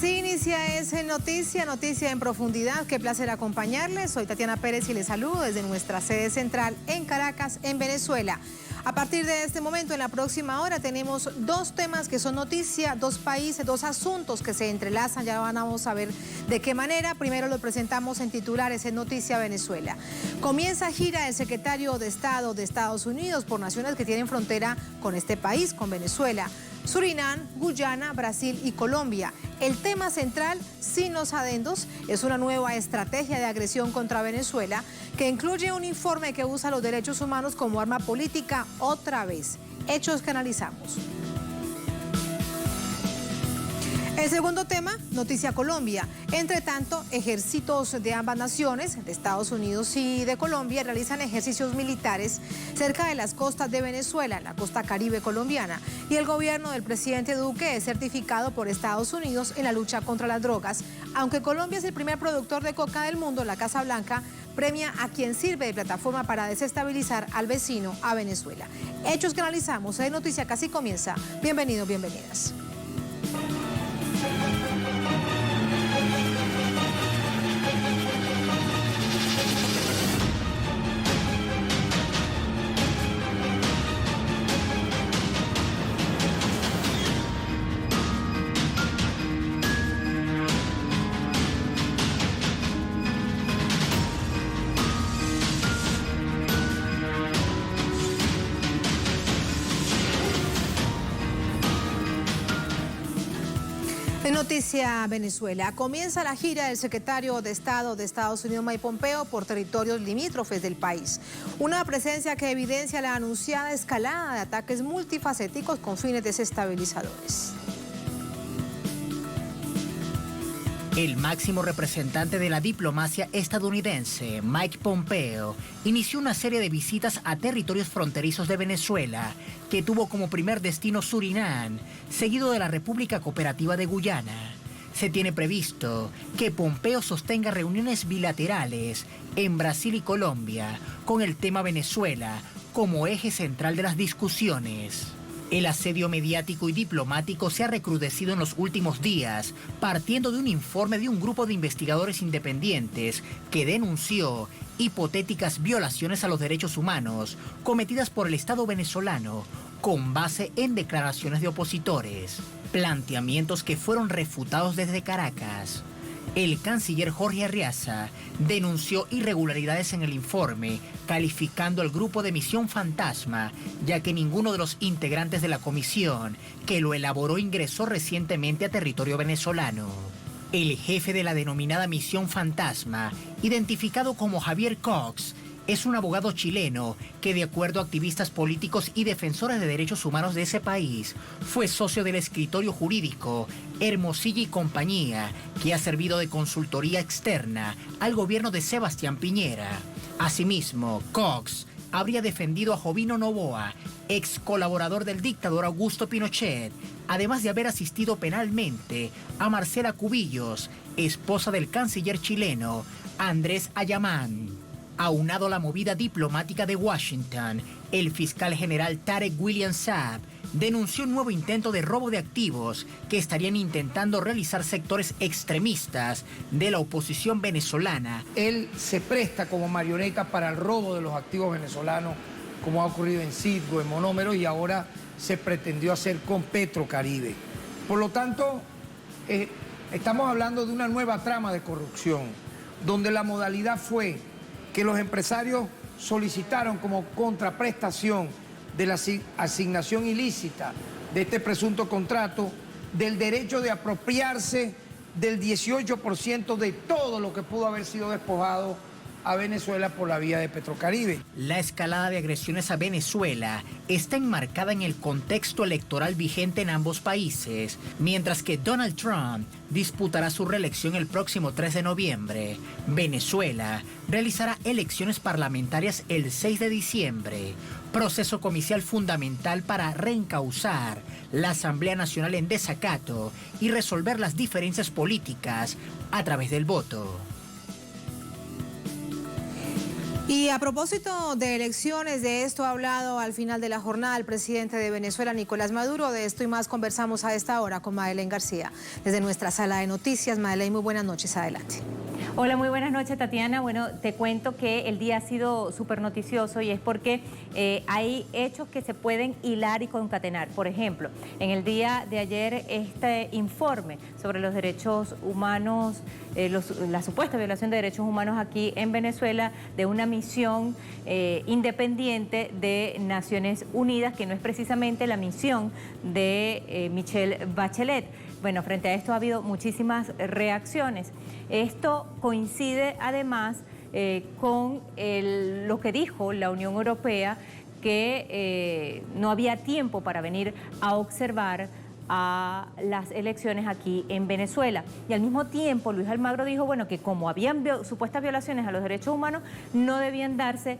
Así inicia ese Noticia en Profundidad. Qué placer acompañarles. Soy Tatiana Pérez y les saludo desde nuestra sede central en Caracas, en Venezuela. A partir de este momento, en la próxima hora, tenemos dos temas que son noticia, dos países, dos asuntos que se entrelazan. Ya vamos a ver de qué manera. Primero lo presentamos en titulares en Noticia Venezuela. Comienza gira el secretario de Estado de Estados Unidos por naciones que tienen frontera con este país, con Venezuela. Surinam, Guyana, Brasil y Colombia. El tema central, sin los adendos, es una nueva estrategia de agresión contra Venezuela que incluye un informe que usa los derechos humanos como arma política otra vez. Hechos que analizamos. El segundo tema, Noticia Colombia. Entre tanto, ejércitos de ambas naciones, de Estados Unidos y de Colombia, realizan ejercicios militares cerca de las costas de Venezuela, en la costa caribe colombiana. Y el gobierno del presidente Duque es certificado por Estados Unidos en la lucha contra las drogas. Aunque Colombia es el primer productor de coca del mundo, la Casa Blanca premia a quien sirve de plataforma para desestabilizar al vecino, a Venezuela. Hechos que analizamos en Noticia Casi comienza. Bienvenidos, bienvenidas. En Noticia Venezuela, comienza la gira del secretario de Estado de Estados Unidos, Mike Pompeo, por territorios limítrofes del país. Una presencia que evidencia la anunciada escalada de ataques multifacéticos con fines desestabilizadores. El máximo representante de la diplomacia estadounidense, Mike Pompeo, inició una serie de visitas a territorios fronterizos de Venezuela, que tuvo como primer destino Surinam, seguido de la República Cooperativa de Guyana. Se tiene previsto que Pompeo sostenga reuniones bilaterales en Brasil y Colombia, con el tema Venezuela como eje central de las discusiones. El asedio mediático y diplomático se ha recrudecido en los últimos días, partiendo de un informe de un grupo de investigadores independientes que denunció hipotéticas violaciones a los derechos humanos cometidas por el Estado venezolano con base en declaraciones de opositores, planteamientos que fueron refutados desde Caracas. El canciller Jorge Arriaza denunció irregularidades en el informe, calificando al grupo de misión fantasma, ya que ninguno de los integrantes de la comisión que lo elaboró ingresó recientemente a territorio venezolano. El jefe de la denominada misión fantasma, identificado como Javier Cox, es un abogado chileno que, de acuerdo a activistas políticos y defensores de derechos humanos de ese país, fue socio del escritorio jurídico Hermosilla y Compañía, que ha servido de consultoría externa al gobierno de Sebastián Piñera. Asimismo, Cox habría defendido a Jovino Noboa, ex colaborador del dictador Augusto Pinochet, además de haber asistido penalmente a Marcela Cubillos, esposa del canciller chileno Andrés Ayamán. Aunado a la movida diplomática de Washington, el fiscal general Tarek William Saab denunció un nuevo intento de robo de activos que estarían intentando realizar sectores extremistas de la oposición venezolana. Él se presta como marioneta para el robo de los activos venezolanos, como ha ocurrido en Citgo, en Monómero, y ahora se pretendió hacer con Petrocaribe. Por lo tanto, estamos hablando de una nueva trama de corrupción, donde la modalidad fue que los empresarios solicitaron como contraprestación de la asignación ilícita de este presunto contrato del derecho de apropiarse del 18% de todo lo que pudo haber sido despojado a Venezuela por la vía de Petrocaribe. La escalada de agresiones a Venezuela está enmarcada en el contexto electoral vigente en ambos países, mientras que Donald Trump disputará su reelección el próximo 3 de noviembre. Venezuela realizará elecciones parlamentarias el 6 de diciembre, proceso comicial fundamental para reencauzar la Asamblea Nacional en desacato y resolver las diferencias políticas a través del voto. Y a propósito de elecciones, de esto ha hablado al final de la jornada el presidente de Venezuela, Nicolás Maduro. De esto y más conversamos a esta hora con Madeleine García. Desde nuestra sala de noticias, Madeleine, muy buenas noches, adelante. Hola, muy buenas noches, Tatiana. Bueno, te cuento que el día ha sido súper noticioso y es porque hay hechos que se pueden hilar y concatenar. Por ejemplo, en el día de ayer este informe sobre los derechos humanos, la supuesta violación de derechos humanos aquí en Venezuela de una misión independiente de Naciones Unidas, que no es precisamente la misión de Michelle Bachelet. Bueno, frente a esto ha habido muchísimas reacciones. Esto coincide además con lo que dijo la Unión Europea, que no había tiempo para venir a observar a las elecciones aquí en Venezuela. Y al mismo tiempo Luis Almagro dijo, bueno, que como habían supuestas violaciones a los derechos humanos, no debían darse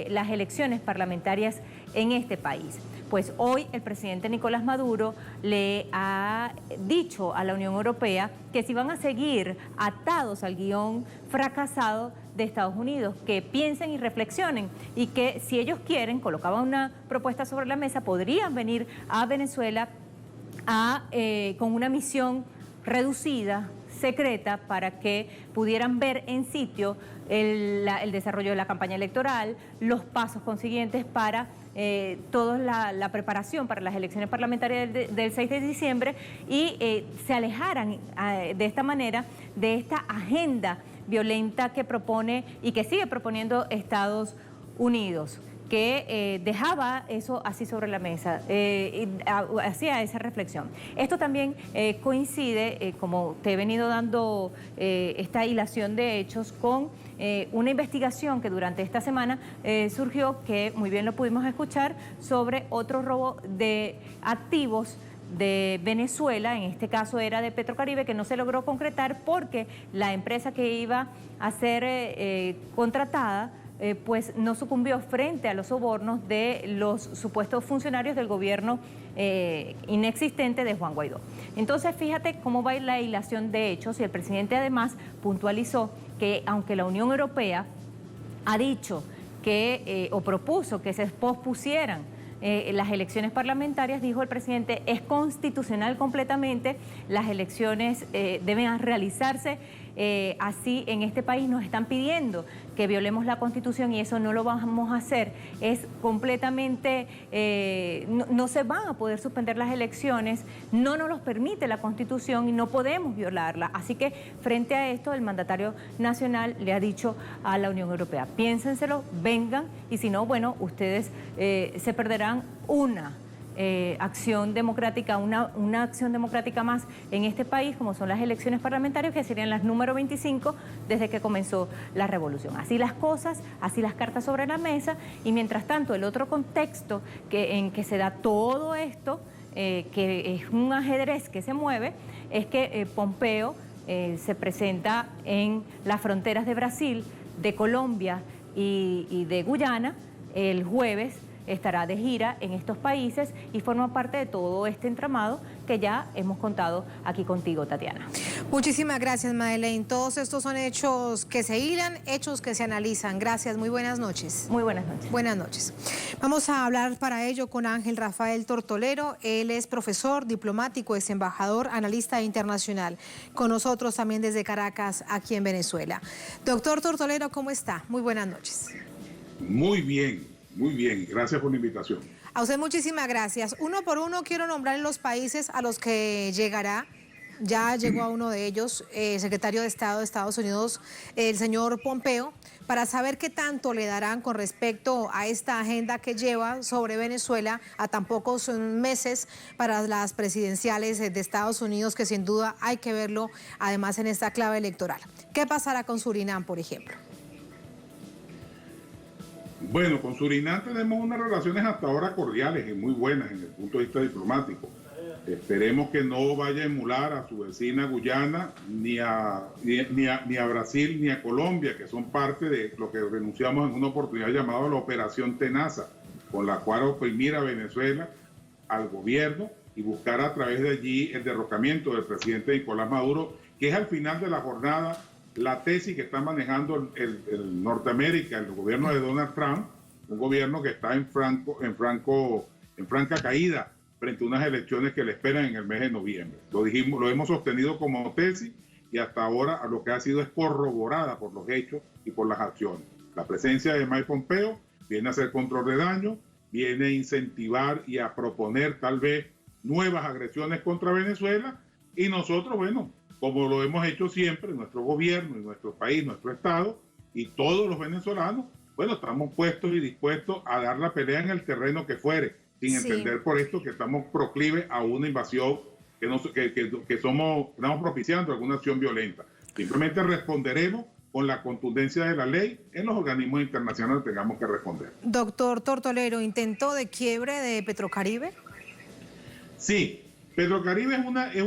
las elecciones parlamentarias en este país. Pues hoy el presidente Nicolás Maduro le ha dicho a la Unión Europea que si van a seguir atados al guión fracasado de Estados Unidos, que piensen y reflexionen y que si ellos quieren, colocaban una propuesta sobre la mesa, podrían venir a Venezuela con una misión reducida, secreta, para que pudieran ver en sitio el desarrollo de la campaña electoral, los pasos consiguientes para toda la preparación para las elecciones parlamentarias del 6 de diciembre y se alejaran de esta manera de esta agenda violenta que propone y que sigue proponiendo Estados Unidos, que dejaba eso así sobre la mesa, hacía esa reflexión. Esto también coincide, como te he venido dando esta hilación de hechos, con una investigación que durante esta semana surgió, que muy bien lo pudimos escuchar, sobre otro robo de activos de Venezuela. En este caso era de Petrocaribe, que no se logró concretar porque la empresa que iba a ser contratada pues no sucumbió frente a los sobornos de los supuestos funcionarios del gobierno inexistente de Juan Guaidó. Entonces, fíjate cómo va la hilación de hechos, y el presidente además puntualizó que aunque la Unión Europea ha dicho que, o propuso que se pospusieran las elecciones parlamentarias, dijo el presidente, es constitucional completamente, las elecciones deben realizarse así en este país. Nos están pidiendo que violemos la Constitución y eso no lo vamos a hacer. Es completamente, no se van a poder suspender las elecciones, no nos los permite la Constitución y no podemos violarla. Así que frente a esto el mandatario nacional le ha dicho a la Unión Europea, piénsenselo, vengan, y si no, bueno, ustedes se perderán una acción democrática, una acción democrática más en este país, como son las elecciones parlamentarias, que serían las número 25 desde que comenzó la revolución. Así las cosas, así las cartas sobre la mesa, y mientras tanto el otro contexto en que se da todo esto, que es un ajedrez que se mueve, es que Pompeo se presenta en las fronteras de Brasil, de Colombia y de Guyana el jueves. Estará de gira en estos países y forma parte de todo este entramado que ya hemos contado aquí contigo, Tatiana. Muchísimas gracias, Madeleine. Todos estos son hechos que se hilan, hechos que se analizan. Gracias, muy buenas noches. Muy buenas noches. Buenas noches. Vamos a hablar para ello con Ángel Rafael Tortolero. Él es profesor, diplomático, es embajador, analista internacional. Con nosotros también desde Caracas, aquí en Venezuela. Doctor Tortolero, ¿cómo está? Muy buenas noches. Muy bien. Muy bien, gracias por la invitación. A usted muchísimas gracias. Uno por uno quiero nombrar los países a los que llegará. Ya llegó a uno de ellos, secretario de Estado de Estados Unidos, el señor Pompeo, para saber qué tanto le darán con respecto a esta agenda que lleva sobre Venezuela a tan pocos meses para las presidenciales de Estados Unidos, que sin duda hay que verlo además en esta clave electoral. ¿Qué pasará con Surinam, por ejemplo? Bueno, con Surinam tenemos unas relaciones hasta ahora cordiales y muy buenas en el punto de vista diplomático. Esperemos que no vaya a emular a su vecina Guyana, ni a Brasil, ni a Colombia, que son parte de lo que denunciamos en una oportunidad llamada la Operación Tenaza, con la cual oprimir a Venezuela, al gobierno, y buscar a través de allí el derrocamiento del presidente Nicolás Maduro, que es al final de la jornada la tesis que está manejando el Norteamérica, el gobierno de Donald Trump, un gobierno que está en franca caída frente a unas elecciones que le esperan en el mes de noviembre. Lo hemos sostenido como tesis y hasta ahora lo que ha sido es corroborada por los hechos y por las acciones. La presencia de Mike Pompeo viene a hacer control de daño, viene a incentivar y a proponer tal vez nuevas agresiones contra Venezuela, y nosotros, bueno, como lo hemos hecho siempre, nuestro gobierno y nuestro país, nuestro Estado y todos los venezolanos, bueno, estamos puestos y dispuestos a dar la pelea en el terreno que fuere, sin entender por esto que estamos proclives a una invasión, que estamos propiciando alguna acción violenta. Simplemente responderemos con la contundencia de la ley en los organismos internacionales que tengamos que responder. Doctor Tortolero, ¿intento de quiebre de Petrocaribe? Sí, Petrocaribe es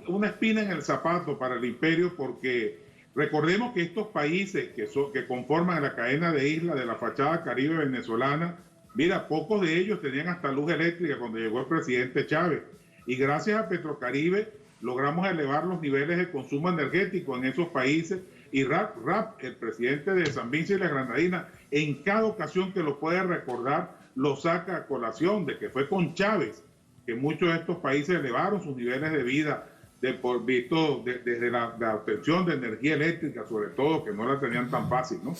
una espina en el zapato para el imperio, porque recordemos que estos países que conforman la cadena de islas de la fachada caribe venezolana, mira, pocos de ellos tenían hasta luz eléctrica cuando llegó el presidente Chávez. Y gracias a Petrocaribe logramos elevar los niveles de consumo energético en esos países. Y el presidente de San Vicente y las Granadinas, en cada ocasión que lo puede recordar, lo saca a colación de que fue con Chávez que muchos de estos países elevaron sus niveles de vida desde la obtención de energía eléctrica, sobre todo, que no la tenían tan fácil, ¿no?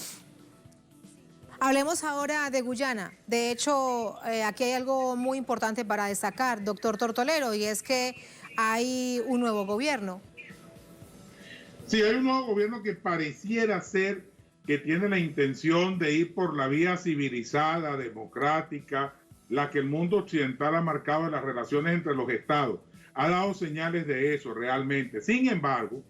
Hablemos ahora de Guyana. De hecho, aquí hay algo muy importante para destacar, doctor Tortolero, y es que hay un nuevo gobierno. Sí, hay un nuevo gobierno que pareciera ser que tiene la intención de ir por la vía civilizada, democrática, la que el mundo occidental ha marcado en las relaciones entre los estados. Ha dado señales de eso realmente. Sin embargo,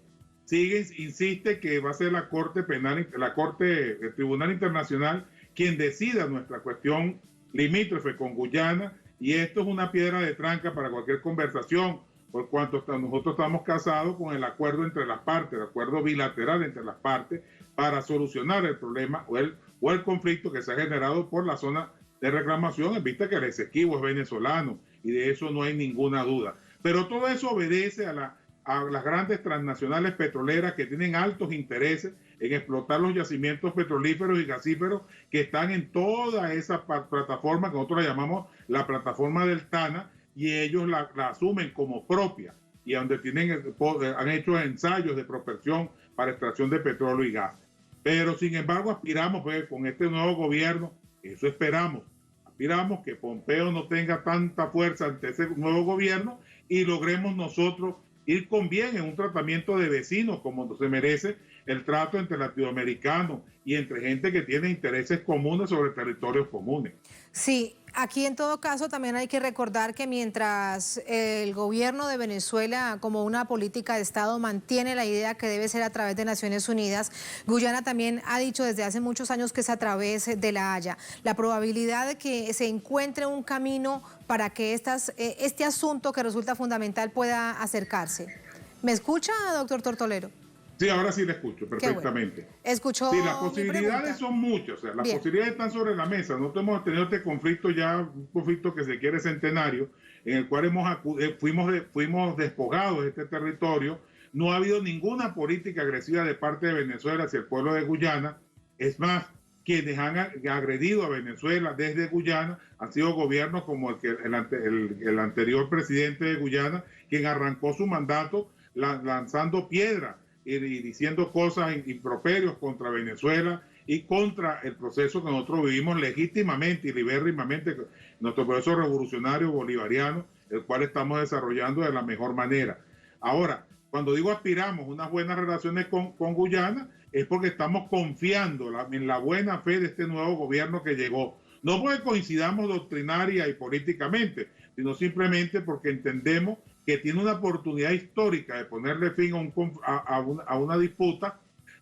insiste que va a ser la Corte Penal, el Tribunal Internacional, quien decida nuestra cuestión limítrofe con Guyana, y esto es una piedra de tranca para cualquier conversación, por cuanto nosotros estamos casados con el acuerdo entre las partes, el acuerdo bilateral entre las partes, para solucionar el problema o el conflicto que se ha generado por la zona de reclamación, en vista que el Esequibo es venezolano, y de eso no hay ninguna duda. Pero todo eso obedece a las grandes transnacionales petroleras que tienen altos intereses en explotar los yacimientos petrolíferos y gasíferos que están en toda esa plataforma que nosotros la llamamos la plataforma del Tana, y ellos la asumen como propia, y donde han hecho ensayos de prospección para extracción de petróleo y gas. Pero sin embargo aspiramos, pues, con este nuevo gobierno, eso esperamos, aspiramos que Pompeo no tenga tanta fuerza ante ese nuevo gobierno y logremos nosotros ir con bien en un tratamiento de vecinos, como se merece el trato entre latinoamericanos y entre gente que tiene intereses comunes sobre territorios comunes. Sí, aquí en todo caso también hay que recordar que mientras el gobierno de Venezuela, como una política de Estado, mantiene la idea que debe ser a través de Naciones Unidas, Guyana también ha dicho desde hace muchos años que es a través de La Haya. La probabilidad de que se encuentre un camino para que este asunto que resulta fundamental pueda acercarse. ¿Me escucha, doctor Tortolero? Sí, ahora sí le escucho perfectamente. Bueno. ¿Escuchó? Sí, las posibilidades son muchas, o sea, las posibilidades están sobre la mesa. Nosotros hemos tenido este conflicto ya, un conflicto que se quiere centenario, en el cual fuimos despojados de este territorio. No ha habido ninguna política agresiva de parte de Venezuela hacia el pueblo de Guyana. Es más, quienes han agredido a Venezuela desde Guyana han sido gobiernos como el anterior presidente de Guyana, quien arrancó su mandato lanzando piedras y diciendo cosas improperios contra Venezuela y contra el proceso que nosotros vivimos legítimamente y libérrimamente, nuestro proceso revolucionario bolivariano, el cual estamos desarrollando de la mejor manera. Ahora, cuando digo aspiramos unas buenas relaciones con Guyana, es porque estamos confiando en la buena fe de este nuevo gobierno que llegó. No porque coincidamos doctrinaria y políticamente, sino simplemente porque entendemos que tiene una oportunidad histórica de ponerle fin a una disputa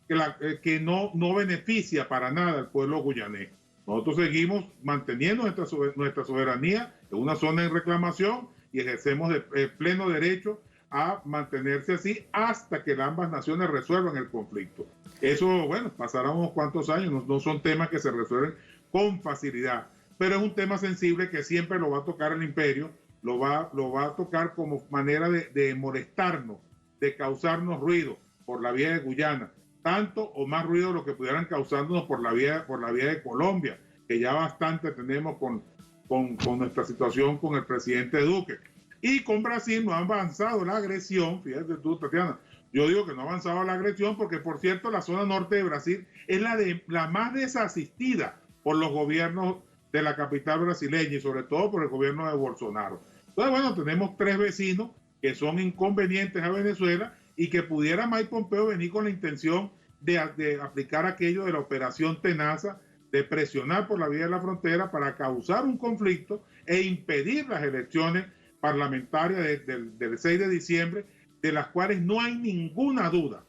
que no beneficia para nada al pueblo guyanés. Nosotros seguimos manteniendo nuestra soberanía en una zona de reclamación y ejercemos de pleno derecho a mantenerse así hasta que ambas naciones resuelvan el conflicto. Eso, bueno, pasará unos cuantos años, no son temas que se resuelven con facilidad, pero es un tema sensible que siempre lo va a tocar el imperio, lo va a tocar como manera de molestarnos, de causarnos ruido por la vía de Guyana. tanto o más ruido de lo que pudieran causarnos por la vía de Colombia, que ya bastante tenemos con nuestra situación con el presidente Duque. Y con Brasil no ha avanzado la agresión, fíjate tú, Tatiana, yo digo que no ha avanzado la agresión porque, por cierto, la zona norte de Brasil es la más desasistida por los gobiernos de la capital brasileña y sobre todo por el gobierno de Bolsonaro. Entonces, bueno, tenemos 3 vecinos que son inconvenientes a Venezuela y que pudiera Mike Pompeo venir con la intención de aplicar aquello de la operación Tenaza, de presionar por la vía de la frontera para causar un conflicto e impedir las elecciones parlamentarias del 6 de diciembre, de las cuales no hay ninguna duda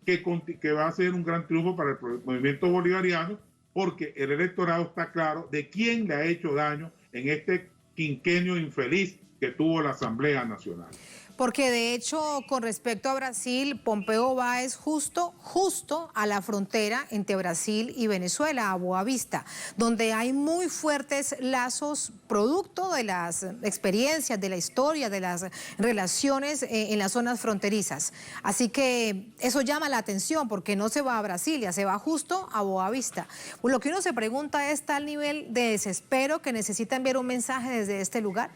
que va a ser un gran triunfo para el movimiento bolivariano, porque el electorado está claro de quién le ha hecho daño en este quinquenio infeliz que tuvo la Asamblea Nacional. Porque de hecho, con respecto a Brasil, Pompeo va es justo a la frontera entre Brasil y Venezuela, a Boavista, donde hay muy fuertes lazos producto de las experiencias, de la historia, de las relaciones en las zonas fronterizas. Así que eso llama la atención, porque no se va a Brasilia, se va justo a Boavista. Lo que uno se pregunta es, ¿tal nivel de desespero que necesita enviar un mensaje desde este lugar?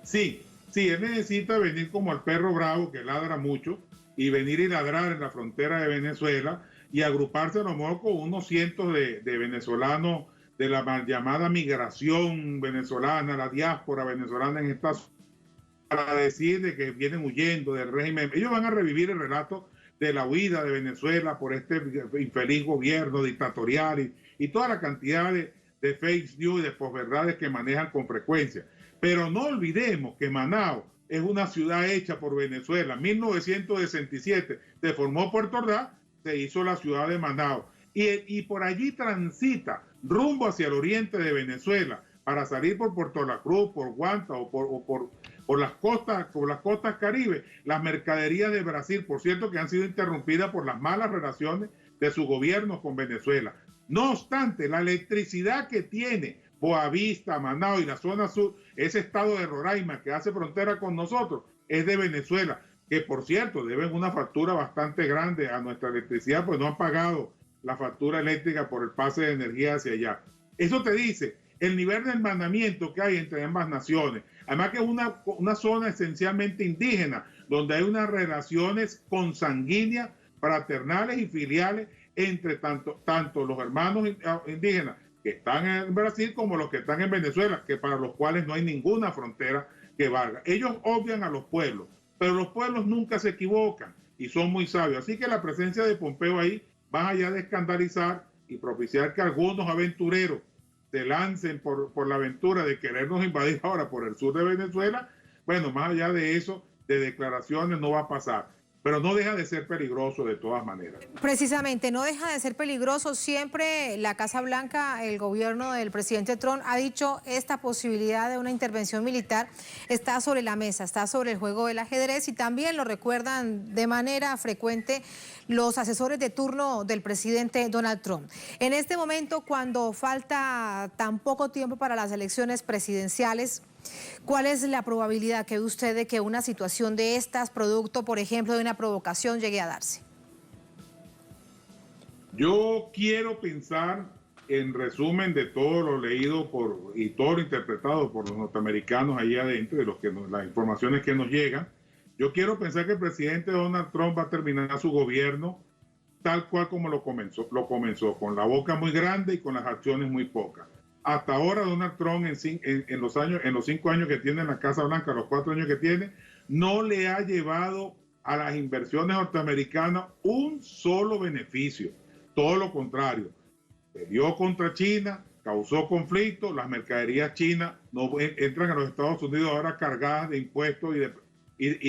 Sí, él necesita venir como el perro bravo que ladra mucho y venir y ladrar en la frontera de Venezuela y agruparse a lo mejor con unos cientos de venezolanos de la mal llamada migración venezolana, la diáspora venezolana en esta zona, para decir de que vienen huyendo del régimen. Ellos van a revivir el relato de la huida de Venezuela por este infeliz gobierno dictatorial y toda la cantidad de fake news y de posverdades que manejan con frecuencia. Pero no olvidemos que Manaos es una ciudad hecha por Venezuela. En 1967 se formó Puerto Ordaz, se hizo la ciudad de Manaos. Y por allí transita rumbo hacia el oriente de Venezuela para salir por Puerto La Cruz, por Guanta o por las costas Caribe, las mercaderías de Brasil, por cierto, que han sido interrumpidas por las malas relaciones de su gobierno con Venezuela. No obstante, la electricidad que tiene Boavista, Manaos y la zona sur, ese estado de Roraima que hace frontera con nosotros, es de Venezuela, que por cierto deben una factura bastante grande a nuestra electricidad, pues no han pagado la factura eléctrica por el pase de energía hacia allá. Eso te dice el nivel de hermanamiento que hay entre ambas naciones. Además que es una zona esencialmente indígena, donde hay unas relaciones consanguíneas, fraternales y filiales entre tanto los hermanos indígenas que están en Brasil como los que están en Venezuela, que para los cuales no hay ninguna frontera que valga. Ellos odian a los pueblos, pero los pueblos nunca se equivocan y son muy sabios. Así que la presencia de Pompeo ahí va allá de escandalizar y propiciar que algunos aventureros se lancen por la aventura de querernos invadir ahora por el sur de Venezuela. Bueno, más allá de eso, de declaraciones no va a pasar. Pero no deja de ser peligroso de todas maneras. Precisamente, no deja de ser peligroso. Siempre la Casa Blanca, el gobierno del presidente Trump, ha dicho esta posibilidad de una intervención militar está sobre la mesa, está sobre el juego del ajedrez, y también lo recuerdan de manera frecuente los asesores de turno del presidente Donald Trump. En este momento, cuando falta tan poco tiempo para las elecciones presidenciales, ¿cuál es la probabilidad que ve usted de que una situación de estas, producto, por ejemplo, de una provocación, llegue a darse? Yo quiero pensar, en resumen de todo lo leído y todo lo interpretado por los norteamericanos ahí adentro, las informaciones que nos llegan, yo quiero pensar que el presidente Donald Trump va a terminar su gobierno tal cual como lo comenzó, con la boca muy grande y con las acciones muy pocas. Hasta ahora Donald Trump en los 5 años que tiene en la Casa Blanca, los 4 años que tiene, no le ha llevado a las inversiones norteamericanas un solo beneficio. Todo lo contrario. Peleó contra China, causó conflicto, las mercaderías chinas no entran a los Estados Unidos ahora cargadas de impuestos y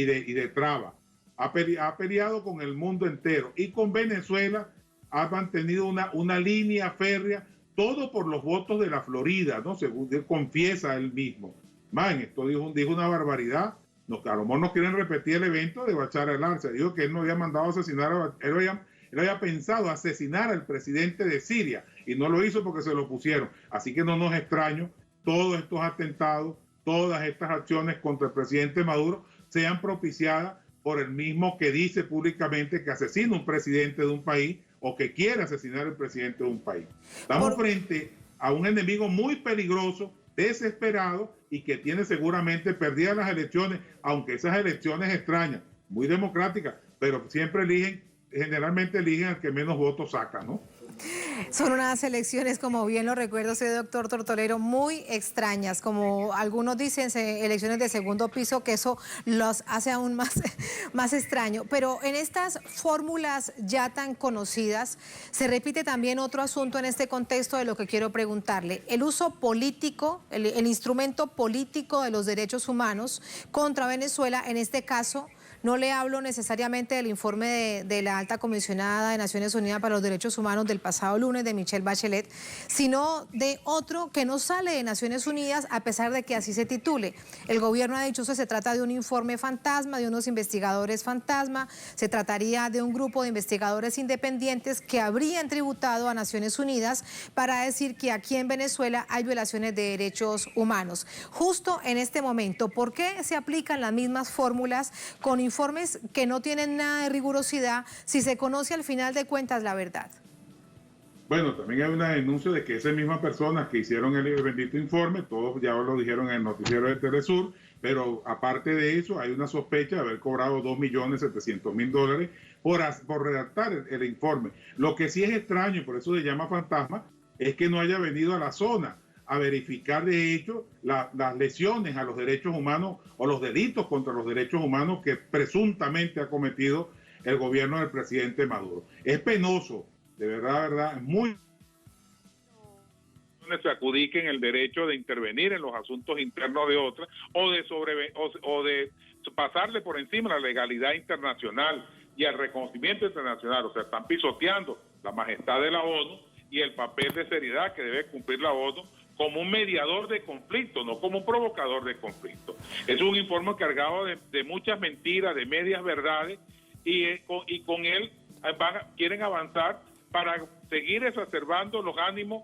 de trabas. Ha peleado con el mundo entero y con Venezuela ha mantenido una línea férrea, todo por los votos de la Florida, ¿no? Según él confiesa él mismo. Man, esto dijo una barbaridad. A lo mejor no quieren repetir el evento de Bashar al-Assad. Dijo que él no había mandado asesinar él había pensado asesinar al presidente de Siria y no lo hizo porque se lo pusieron. Así que no nos extraño todos estos atentados, todas estas acciones contra el presidente Maduro sean propiciadas por el mismo que dice públicamente que asesina un presidente de un país o que quiere asesinar al presidente de un país. Estamos frente a un enemigo muy peligroso, desesperado y que tiene seguramente perdidas las elecciones, aunque esas elecciones extrañas, muy democráticas, pero siempre generalmente eligen al que menos votos saca, ¿no? Son unas elecciones, como bien lo recuerdo, doctor Tortolero, muy extrañas, como algunos dicen, elecciones de segundo piso, que eso los hace aún más extraño. Pero en estas fórmulas ya tan conocidas, se repite también otro asunto en este contexto de lo que quiero preguntarle. El uso político, el instrumento político de los derechos humanos contra Venezuela, en este caso. No le hablo necesariamente del informe de la alta comisionada de Naciones Unidas para los Derechos Humanos del pasado lunes de Michelle Bachelet, sino de otro que no sale de Naciones Unidas a pesar de que así se titule. El gobierno ha dicho que se trata de un informe fantasma, de unos investigadores fantasma, se trataría de un grupo de investigadores independientes que habrían tributado a Naciones Unidas para decir que aquí en Venezuela hay violaciones de derechos humanos. Justo en este momento, ¿por qué se aplican las mismas fórmulas con informes que no tienen nada de rigurosidad si se conoce al final de cuentas la verdad? Bueno, también hay una denuncia de que esas mismas personas que hicieron el bendito informe, todos ya lo dijeron en el noticiero de Telesur, pero aparte de eso hay una sospecha de haber cobrado $2.700.000 por redactar el informe. Lo que sí es extraño, y por eso se llama fantasma, es que no haya venido a la zona a verificar de hecho las lesiones a los derechos humanos o los delitos contra los derechos humanos que presuntamente ha cometido el gobierno del presidente Maduro. Es penoso, de verdad, es muy... se adjudiquen el derecho de intervenir en los asuntos internos de otras o de pasarle por encima la legalidad internacional y el reconocimiento internacional. O sea, están pisoteando la majestad de la ONU y el papel de seriedad que debe cumplir la ONU como un mediador de conflicto, no como un provocador de conflicto. Es un informe cargado de muchas mentiras, de medias verdades, y con él quieren avanzar para seguir exacerbando los ánimos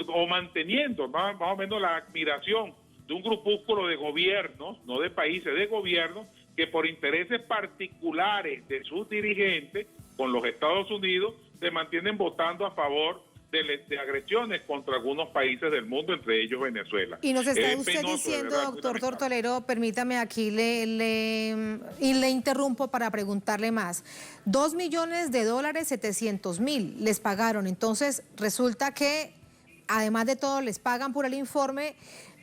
o manteniendo más o menos la admiración de un grupúsculo de gobiernos, no de países, de gobiernos, que por intereses particulares de sus dirigentes con los Estados Unidos se mantienen votando a favor de agresiones contra algunos países del mundo, entre ellos Venezuela. Y nos está usted diciendo, doctor Tortolero, permítame aquí le interrumpo para preguntarle más. $2.700.000 les pagaron. Entonces resulta que además de todo les pagan por el informe,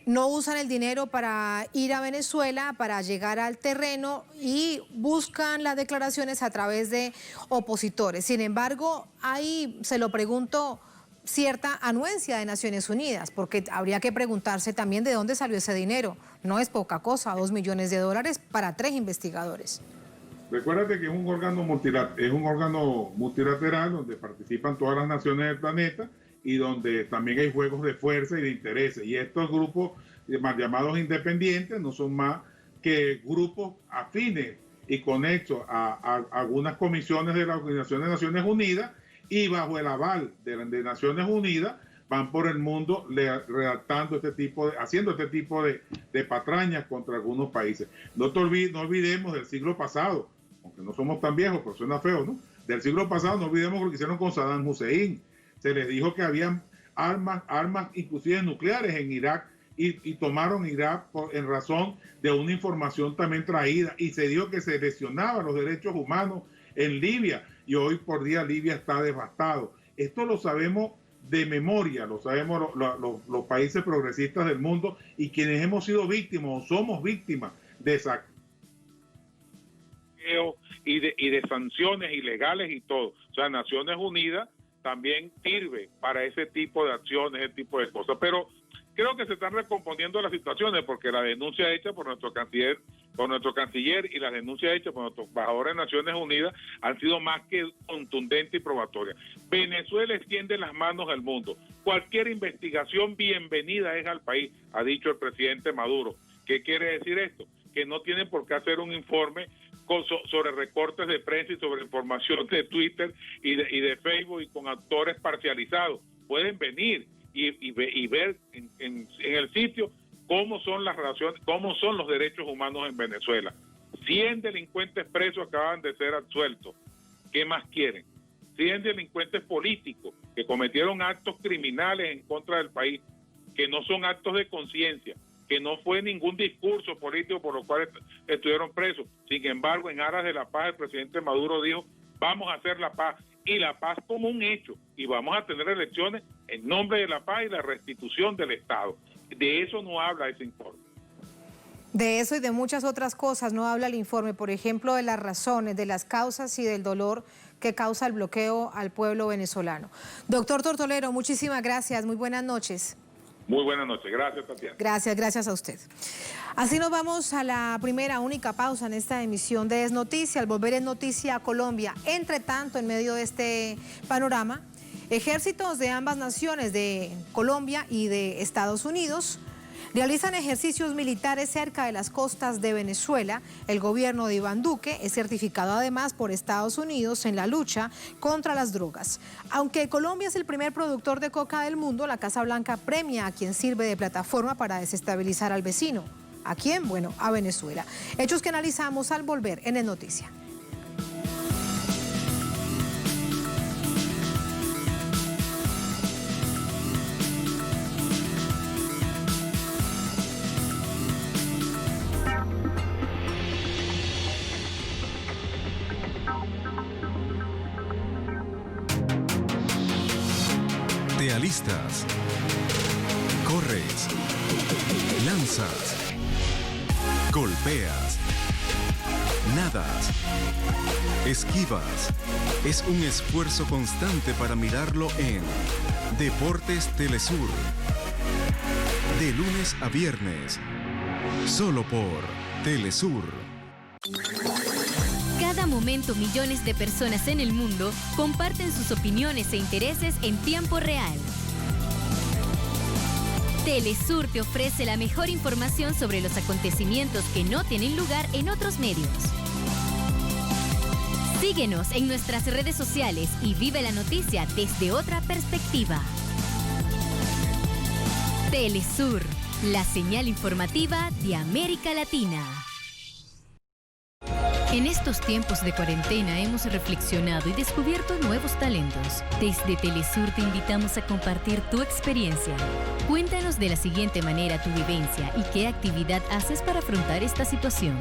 no usan el dinero para ir a Venezuela, para llegar al terreno y buscan las declaraciones a través de opositores. Sin embargo, ahí se lo pregunto, cierta anuencia de Naciones Unidas, porque habría que preguntarse también de dónde salió ese dinero. No es poca cosa, $2 millones para 3 investigadores. Recuérdate que es un órgano multilateral donde participan todas las naciones del planeta y donde también hay juegos de fuerza y de intereses. Y estos grupos más llamados independientes no son más que grupos afines y conexos a algunas comisiones de la Organización de Naciones Unidas, y bajo el aval de Naciones Unidas van por el mundo redactando haciendo este tipo de patrañas contra algunos países. No olvidemos del siglo pasado, aunque no somos tan viejos, pero suena feo, ¿no? Del siglo pasado no olvidemos lo que hicieron con Saddam Hussein. Se les dijo que habían armas inclusive nucleares en Irak y tomaron Irak en razón de una información también traída, y se dijo que se lesionaban los derechos humanos en Libia, y hoy por día Libia está devastado. Esto lo sabemos de memoria, lo sabemos los países progresistas del mundo, y quienes hemos sido víctimas o somos víctimas de esa y de sanciones ilegales y todo. O sea, Naciones Unidas también sirve para ese tipo de acciones, ese tipo de cosas. Pero creo que se están recomponiendo las situaciones, porque la denuncia hecha por nuestro canciller y las denuncias hechas por nuestros embajadores de Naciones Unidas han sido más que contundentes y probatorias. Venezuela extiende las manos al mundo. Cualquier investigación bienvenida es al país, ha dicho el presidente Maduro. ¿Qué quiere decir esto? Que no tienen por qué hacer un informe sobre recortes de prensa y sobre información de Twitter y de Facebook y con actores parcializados. Pueden venir y ver en el sitio cómo son las relaciones, cómo son los derechos humanos en Venezuela. 100 delincuentes presos acaban de ser absueltos. ¿Qué más quieren? 100 delincuentes políticos que cometieron actos criminales en contra del país, que no son actos de conciencia, que no fue ningún discurso político por lo cual estuvieron presos. Sin embargo, en aras de la paz, el presidente Maduro dijo, vamos a hacer la paz, y la paz como un hecho, y vamos a tener elecciones en nombre de la paz y la restitución del Estado. De eso no habla ese informe. De eso y de muchas otras cosas no habla el informe, por ejemplo, de las razones, de las causas y del dolor que causa el bloqueo al pueblo venezolano. Doctor Tortolero, muchísimas gracias, muy buenas noches. Muy buenas noches, gracias Tatiana. Gracias a usted. Así nos vamos a la primera, única pausa en esta emisión de Es Noticia. Al volver Es Noticia a Colombia, entre tanto, en medio de este panorama, ejércitos de ambas naciones, de Colombia y de Estados Unidos, realizan ejercicios militares cerca de las costas de Venezuela. El gobierno de Iván Duque es certificado además por Estados Unidos en la lucha contra las drogas. Aunque Colombia es el primer productor de coca del mundo, la Casa Blanca premia a quien sirve de plataforma para desestabilizar al vecino. ¿A quién? Bueno, a Venezuela. Hechos que analizamos al volver en Es Noticia. Te alistas, corres, lanzas, golpeas, nadas, esquivas. Es un esfuerzo constante para mirarlo en Deportes Telesur. De lunes a viernes, solo por Telesur. Cada momento millones de personas en el mundo comparten sus opiniones e intereses en tiempo real. Telesur te ofrece la mejor información sobre los acontecimientos que no tienen lugar en otros medios. Síguenos en nuestras redes sociales y vive la noticia desde otra perspectiva. Telesur, la señal informativa de América Latina. En estos tiempos de cuarentena hemos reflexionado y descubierto nuevos talentos. Desde Telesur te invitamos a compartir tu experiencia. Cuéntanos de la siguiente manera tu vivencia y qué actividad haces para afrontar esta situación.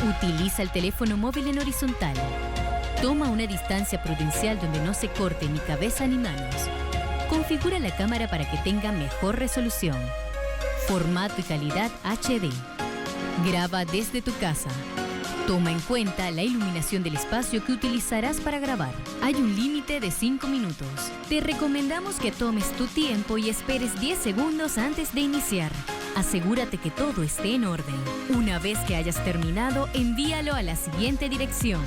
Utiliza el teléfono móvil en horizontal. Toma una distancia prudencial donde no se corte ni cabeza ni manos. Configura la cámara para que tenga mejor resolución. Formato y calidad HD. Graba desde tu casa. Toma en cuenta la iluminación del espacio que utilizarás para grabar. Hay un límite de 5 minutos. Te recomendamos que tomes tu tiempo y esperes 10 segundos antes de iniciar. Asegúrate que todo esté en orden. Una vez que hayas terminado, envíalo a la siguiente dirección.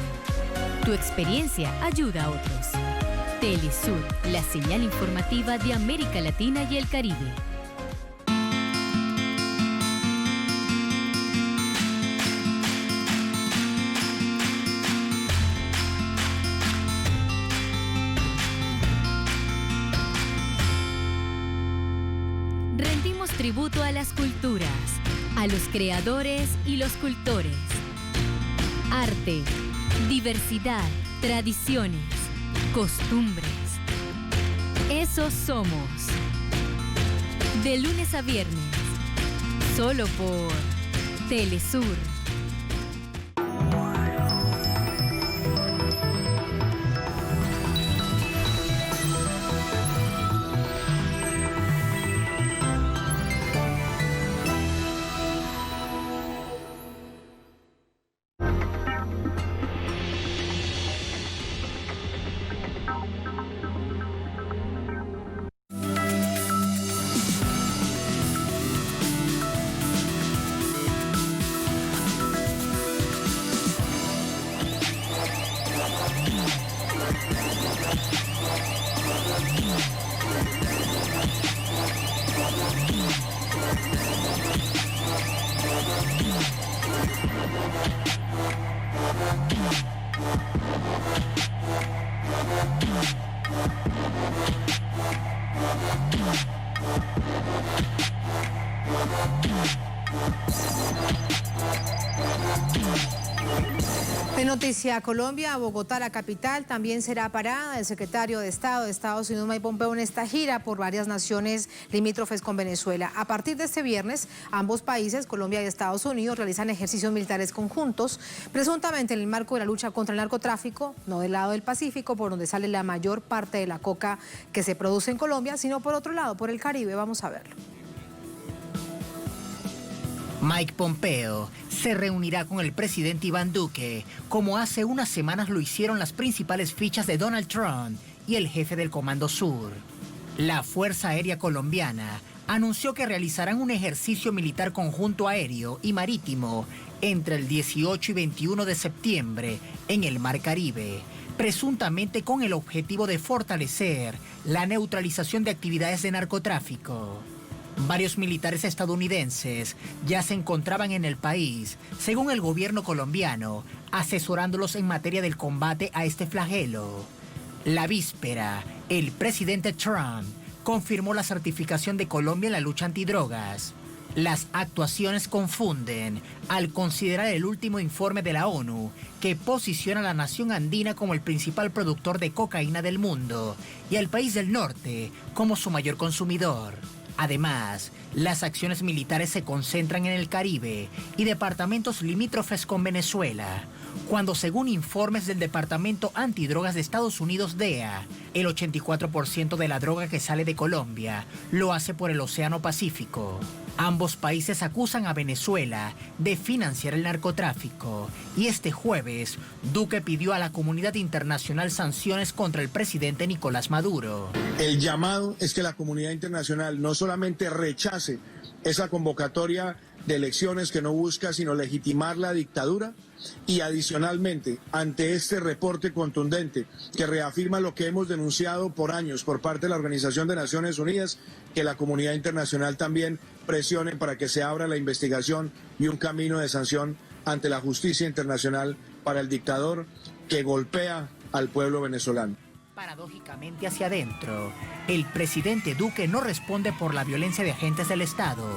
Tu experiencia ayuda a otros. Telesur, la señal informativa de América Latina y el Caribe. Rendimos tributo a las culturas, a los creadores y los cultores. Arte, diversidad, tradiciones, costumbres. Eso somos. De lunes a viernes, solo por Telesur. En Noticia Colombia, Bogotá, la capital, también será parada el secretario de Estado de Estados Unidos, Mike Pompeo, en esta gira por varias naciones limítrofes con Venezuela. A partir de este viernes, ambos países, Colombia y Estados Unidos, realizan ejercicios militares conjuntos, presuntamente en el marco de la lucha contra el narcotráfico, no del lado del Pacífico, por donde sale la mayor parte de la coca que se produce en Colombia, sino por otro lado, por el Caribe. Vamos a verlo. Mike Pompeo se reunirá con el presidente Iván Duque, como hace unas semanas lo hicieron las principales fichas de Donald Trump y el jefe del Comando Sur. La Fuerza Aérea Colombiana anunció que realizarán un ejercicio militar conjunto aéreo y marítimo entre el 18 y 21 de septiembre en el Mar Caribe, presuntamente con el objetivo de fortalecer la neutralización de actividades de narcotráfico. Varios militares estadounidenses ya se encontraban en el país, según el gobierno colombiano, asesorándolos en materia del combate a este flagelo. La víspera, el presidente Trump confirmó la certificación de Colombia en la lucha antidrogas. Las actuaciones confunden al considerar el último informe de la ONU que posiciona a la nación andina como el principal productor de cocaína del mundo y al país del norte como su mayor consumidor. Además, las acciones militares se concentran en el Caribe y departamentos limítrofes con Venezuela, cuando según informes del Departamento Antidrogas de Estados Unidos, DEA, el 84% de la droga que sale de Colombia lo hace por el Océano Pacífico. Ambos países acusan a Venezuela de financiar el narcotráfico y este jueves Duque pidió a la comunidad internacional sanciones contra el presidente Nicolás Maduro. El llamado es que la comunidad internacional no solamente rechace esa convocatoria de elecciones que no busca sino legitimar la dictadura, y adicionalmente, ante este reporte contundente que reafirma lo que hemos denunciado por años por parte de la Organización de Naciones Unidas, que la comunidad internacional también presione para que se abra la investigación y un camino de sanción ante la justicia internacional para el dictador que golpea al pueblo venezolano. Paradójicamente hacia adentro, el presidente Duque no responde por la violencia de agentes del Estado,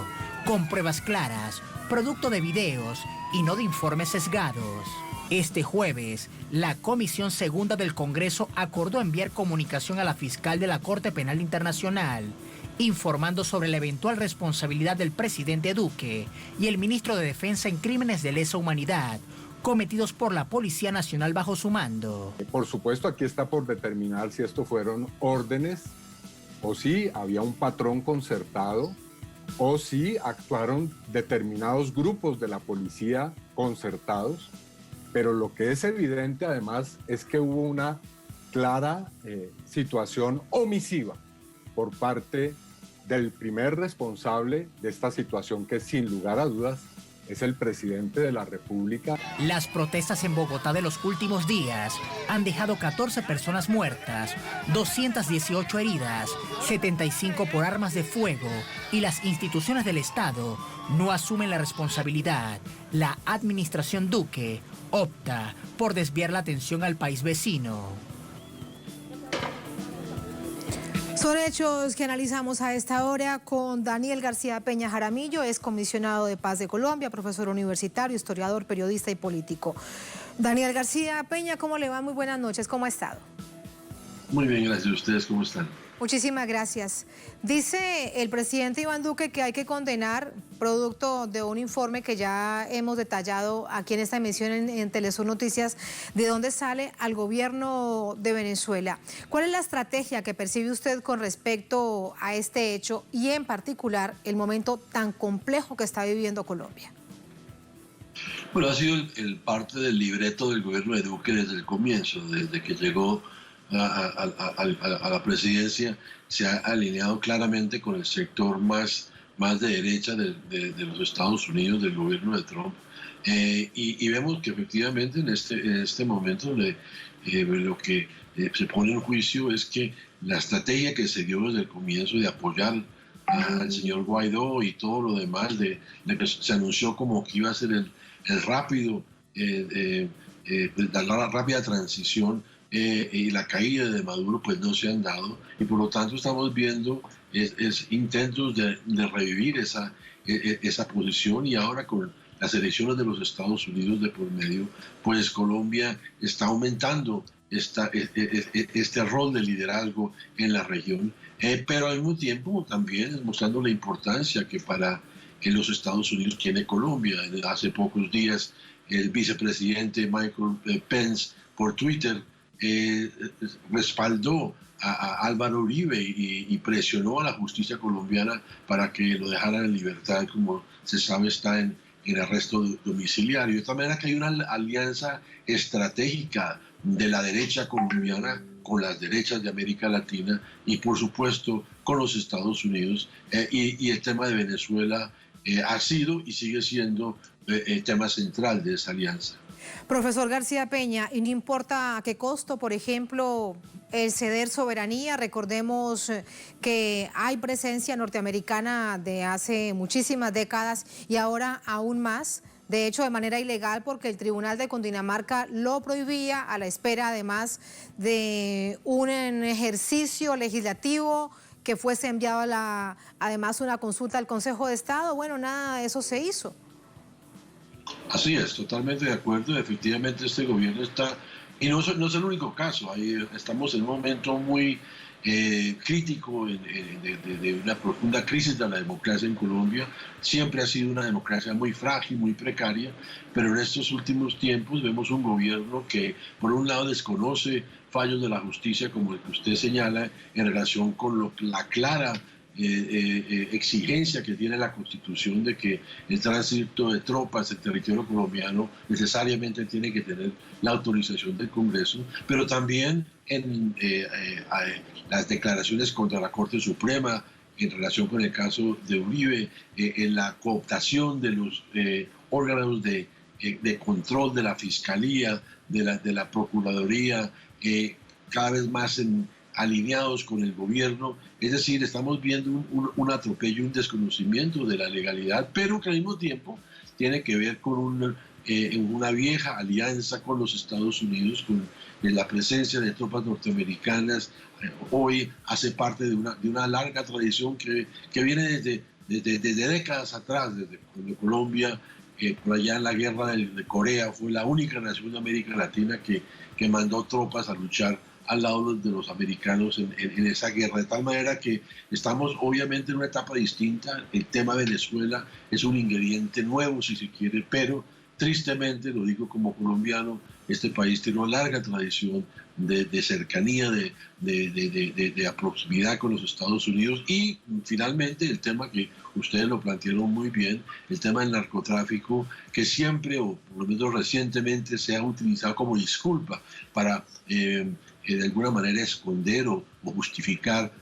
con pruebas claras, producto de videos y no de informes sesgados. Este jueves, la Comisión Segunda del Congreso acordó enviar comunicación a la fiscal de la Corte Penal Internacional, informando sobre la eventual responsabilidad del presidente Duque y el ministro de Defensa en crímenes de lesa humanidad cometidos por la Policía Nacional bajo su mando. Por supuesto, aquí está por determinar si esto fueron órdenes o si había un patrón concertado o si actuaron determinados grupos de la policía concertados, pero lo que es evidente además es que hubo una clara situación omisiva por parte del primer responsable de esta situación, que sin lugar a dudas es el presidente de la República. Las protestas en Bogotá de los últimos días han dejado 14 personas muertas, 218 heridas, 75 por armas de fuego, y las instituciones del Estado no asumen la responsabilidad. La administración Duque opta por desviar la atención al país vecino. Son hechos que analizamos a esta hora con Daniel García Peña Jaramillo, es comisionado de Paz de Colombia, profesor universitario, historiador, periodista y político. Daniel García Peña, ¿cómo le va? Muy buenas noches, ¿cómo ha estado? Muy bien, gracias. ¿Ustedes cómo están? Muchísimas gracias. Dice el presidente Iván Duque que hay que condenar, producto de un informe que ya hemos detallado aquí en esta emisión en Telesur Noticias, de dónde sale al gobierno de Venezuela. ¿Cuál es la estrategia que percibe usted con respecto a este hecho y en particular el momento tan complejo que está viviendo Colombia? Bueno, ha sido el parte del libreto del gobierno de Duque desde el comienzo, desde que llegó a la presidencia. Se ha alineado claramente con el sector más de derecha de los Estados Unidos, del gobierno de Trump, y vemos que efectivamente en este momento lo que se pone en juicio es que la estrategia que se dio desde el comienzo de apoyar al señor Guaidó y todo lo demás, de que se anunció como que iba a ser la rápida transición y la caída de Maduro, pues no se han dado, y por lo tanto estamos viendo intentos de revivir esa esa posición, y ahora con las elecciones de los Estados Unidos de por medio, pues Colombia está aumentando este rol de liderazgo en la región, pero al mismo tiempo también mostrando la importancia que los Estados Unidos tiene Colombia. Hace pocos días el vicepresidente Michael Pence por Twitter respaldó a Álvaro Uribe y presionó a la justicia colombiana para que lo dejaran en libertad. Como se sabe, está en arresto domiciliario. De tal manera que hay una alianza estratégica de la derecha colombiana con las derechas de América Latina y, por supuesto, con los Estados Unidos. Y el tema de Venezuela ha sido y sigue siendo el tema central de esa alianza. Profesor García Peña, y no importa a qué costo, por ejemplo, el ceder soberanía. Recordemos que hay presencia norteamericana de hace muchísimas décadas y ahora aún más. De hecho, de manera ilegal, porque el Tribunal de Cundinamarca lo prohibía, a la espera además de un ejercicio legislativo que fuese enviado además una consulta al Consejo de Estado. Bueno, nada de eso se hizo. Así es, totalmente de acuerdo. Efectivamente, este gobierno está, y no es el único caso, ahí estamos en un momento muy crítico de una profunda crisis de la democracia en Colombia. Siempre ha sido una democracia muy frágil, muy precaria, pero en estos últimos tiempos vemos un gobierno que, por un lado, desconoce fallos de la justicia, como el que usted señala, en relación con la clara exigencia que tiene la Constitución de que el tránsito de tropas en territorio colombiano necesariamente tiene que tener la autorización del Congreso, pero también en las declaraciones contra la Corte Suprema en relación con el caso de Uribe, en la cooptación de los órganos de control de la Fiscalía, de la Procuraduría, cada vez más alineados con el gobierno. Es decir, estamos viendo un atropello, un desconocimiento de la legalidad, pero que al mismo tiempo tiene que ver con una vieja alianza con los Estados Unidos, con la presencia de tropas norteamericanas. Hoy hace parte de una larga tradición que viene desde décadas atrás, desde cuando Colombia, por allá en la guerra de Corea, fue la única nación de América Latina que mandó tropas a luchar al lado de los americanos en esa guerra, de tal manera que estamos obviamente en una etapa distinta. El tema de Venezuela es un ingrediente nuevo, si se quiere, pero tristemente, lo digo como colombiano, este país tiene una larga tradición de cercanía, de proximidad con los Estados Unidos. Y finalmente el tema que ustedes lo plantearon muy bien, el tema del narcotráfico, que siempre, o por lo menos recientemente, se ha utilizado como disculpa para de alguna manera esconder o justificar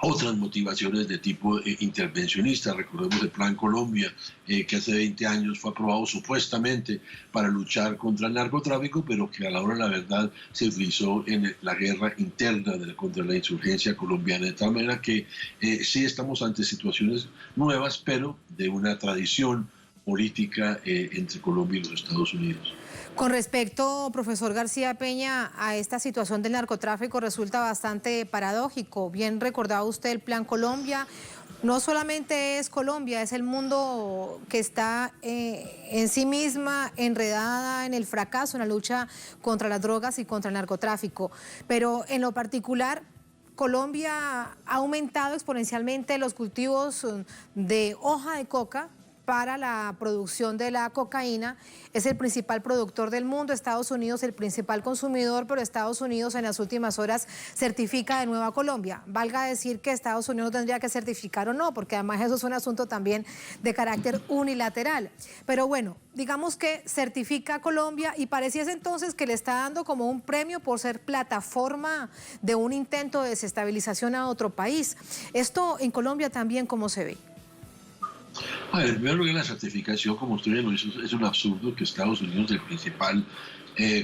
otras motivaciones de tipo intervencionista. Recordemos el Plan Colombia, que hace 20 años fue aprobado supuestamente para luchar contra el narcotráfico, pero que a la hora de la verdad se utilizó en la guerra interna contra la insurgencia colombiana. De tal manera que sí estamos ante situaciones nuevas, pero de una tradición política entre Colombia y los Estados Unidos. Con respecto, profesor García Peña, a esta situación del narcotráfico, resulta bastante paradójico. Bien recordaba usted el Plan Colombia. No solamente es Colombia, es el mundo que está en sí misma enredada en el fracaso, en la lucha contra las drogas y contra el narcotráfico. Pero en lo particular, Colombia ha aumentado exponencialmente los cultivos de hoja de coca para la producción de la cocaína. Es el principal productor del mundo, Estados Unidos el principal consumidor, pero Estados Unidos en las últimas horas certifica de nuevo a Colombia. Valga decir que Estados Unidos tendría que certificar o no, porque además eso es un asunto también de carácter unilateral. Pero bueno, digamos que certifica a Colombia y pareciese entonces que le está dando como un premio por ser plataforma de un intento de desestabilización a otro país. Esto en Colombia también, ¿cómo se ve? En primer lugar, la certificación, como usted lo hizo, es un absurdo que Estados Unidos, el principal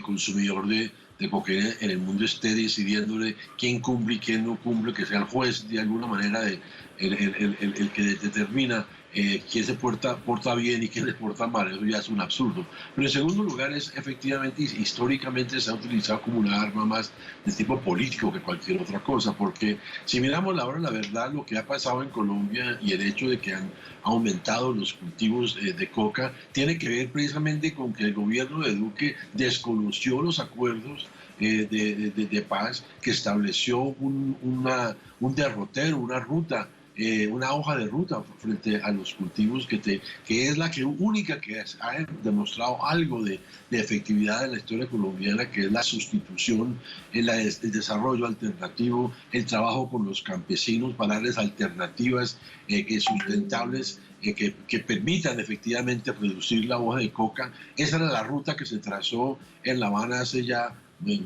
consumidor de cocaína en el mundo, esté decidiéndole quién cumple y quién no cumple, que sea el juez de alguna manera el que determina quién se porta bien y quién se porta mal, eso ya es un absurdo. Pero en segundo lugar, es efectivamente, históricamente se ha utilizado como una arma más de tipo político que cualquier otra cosa, porque si miramos ahora la verdad, lo que ha pasado en Colombia y el hecho de que han aumentado los cultivos de coca, tiene que ver precisamente con que el gobierno de Duque desconoció los acuerdos de paz que estableció un derrotero, una ruta, una hoja de ruta frente a los cultivos que es la única que ha demostrado algo de efectividad en la historia colombiana, que es la sustitución, el desarrollo alternativo, el trabajo con los campesinos para darles alternativas sustentables que permitan efectivamente reducir la hoja de coca. Esa era la ruta que se trazó en La Habana hace ya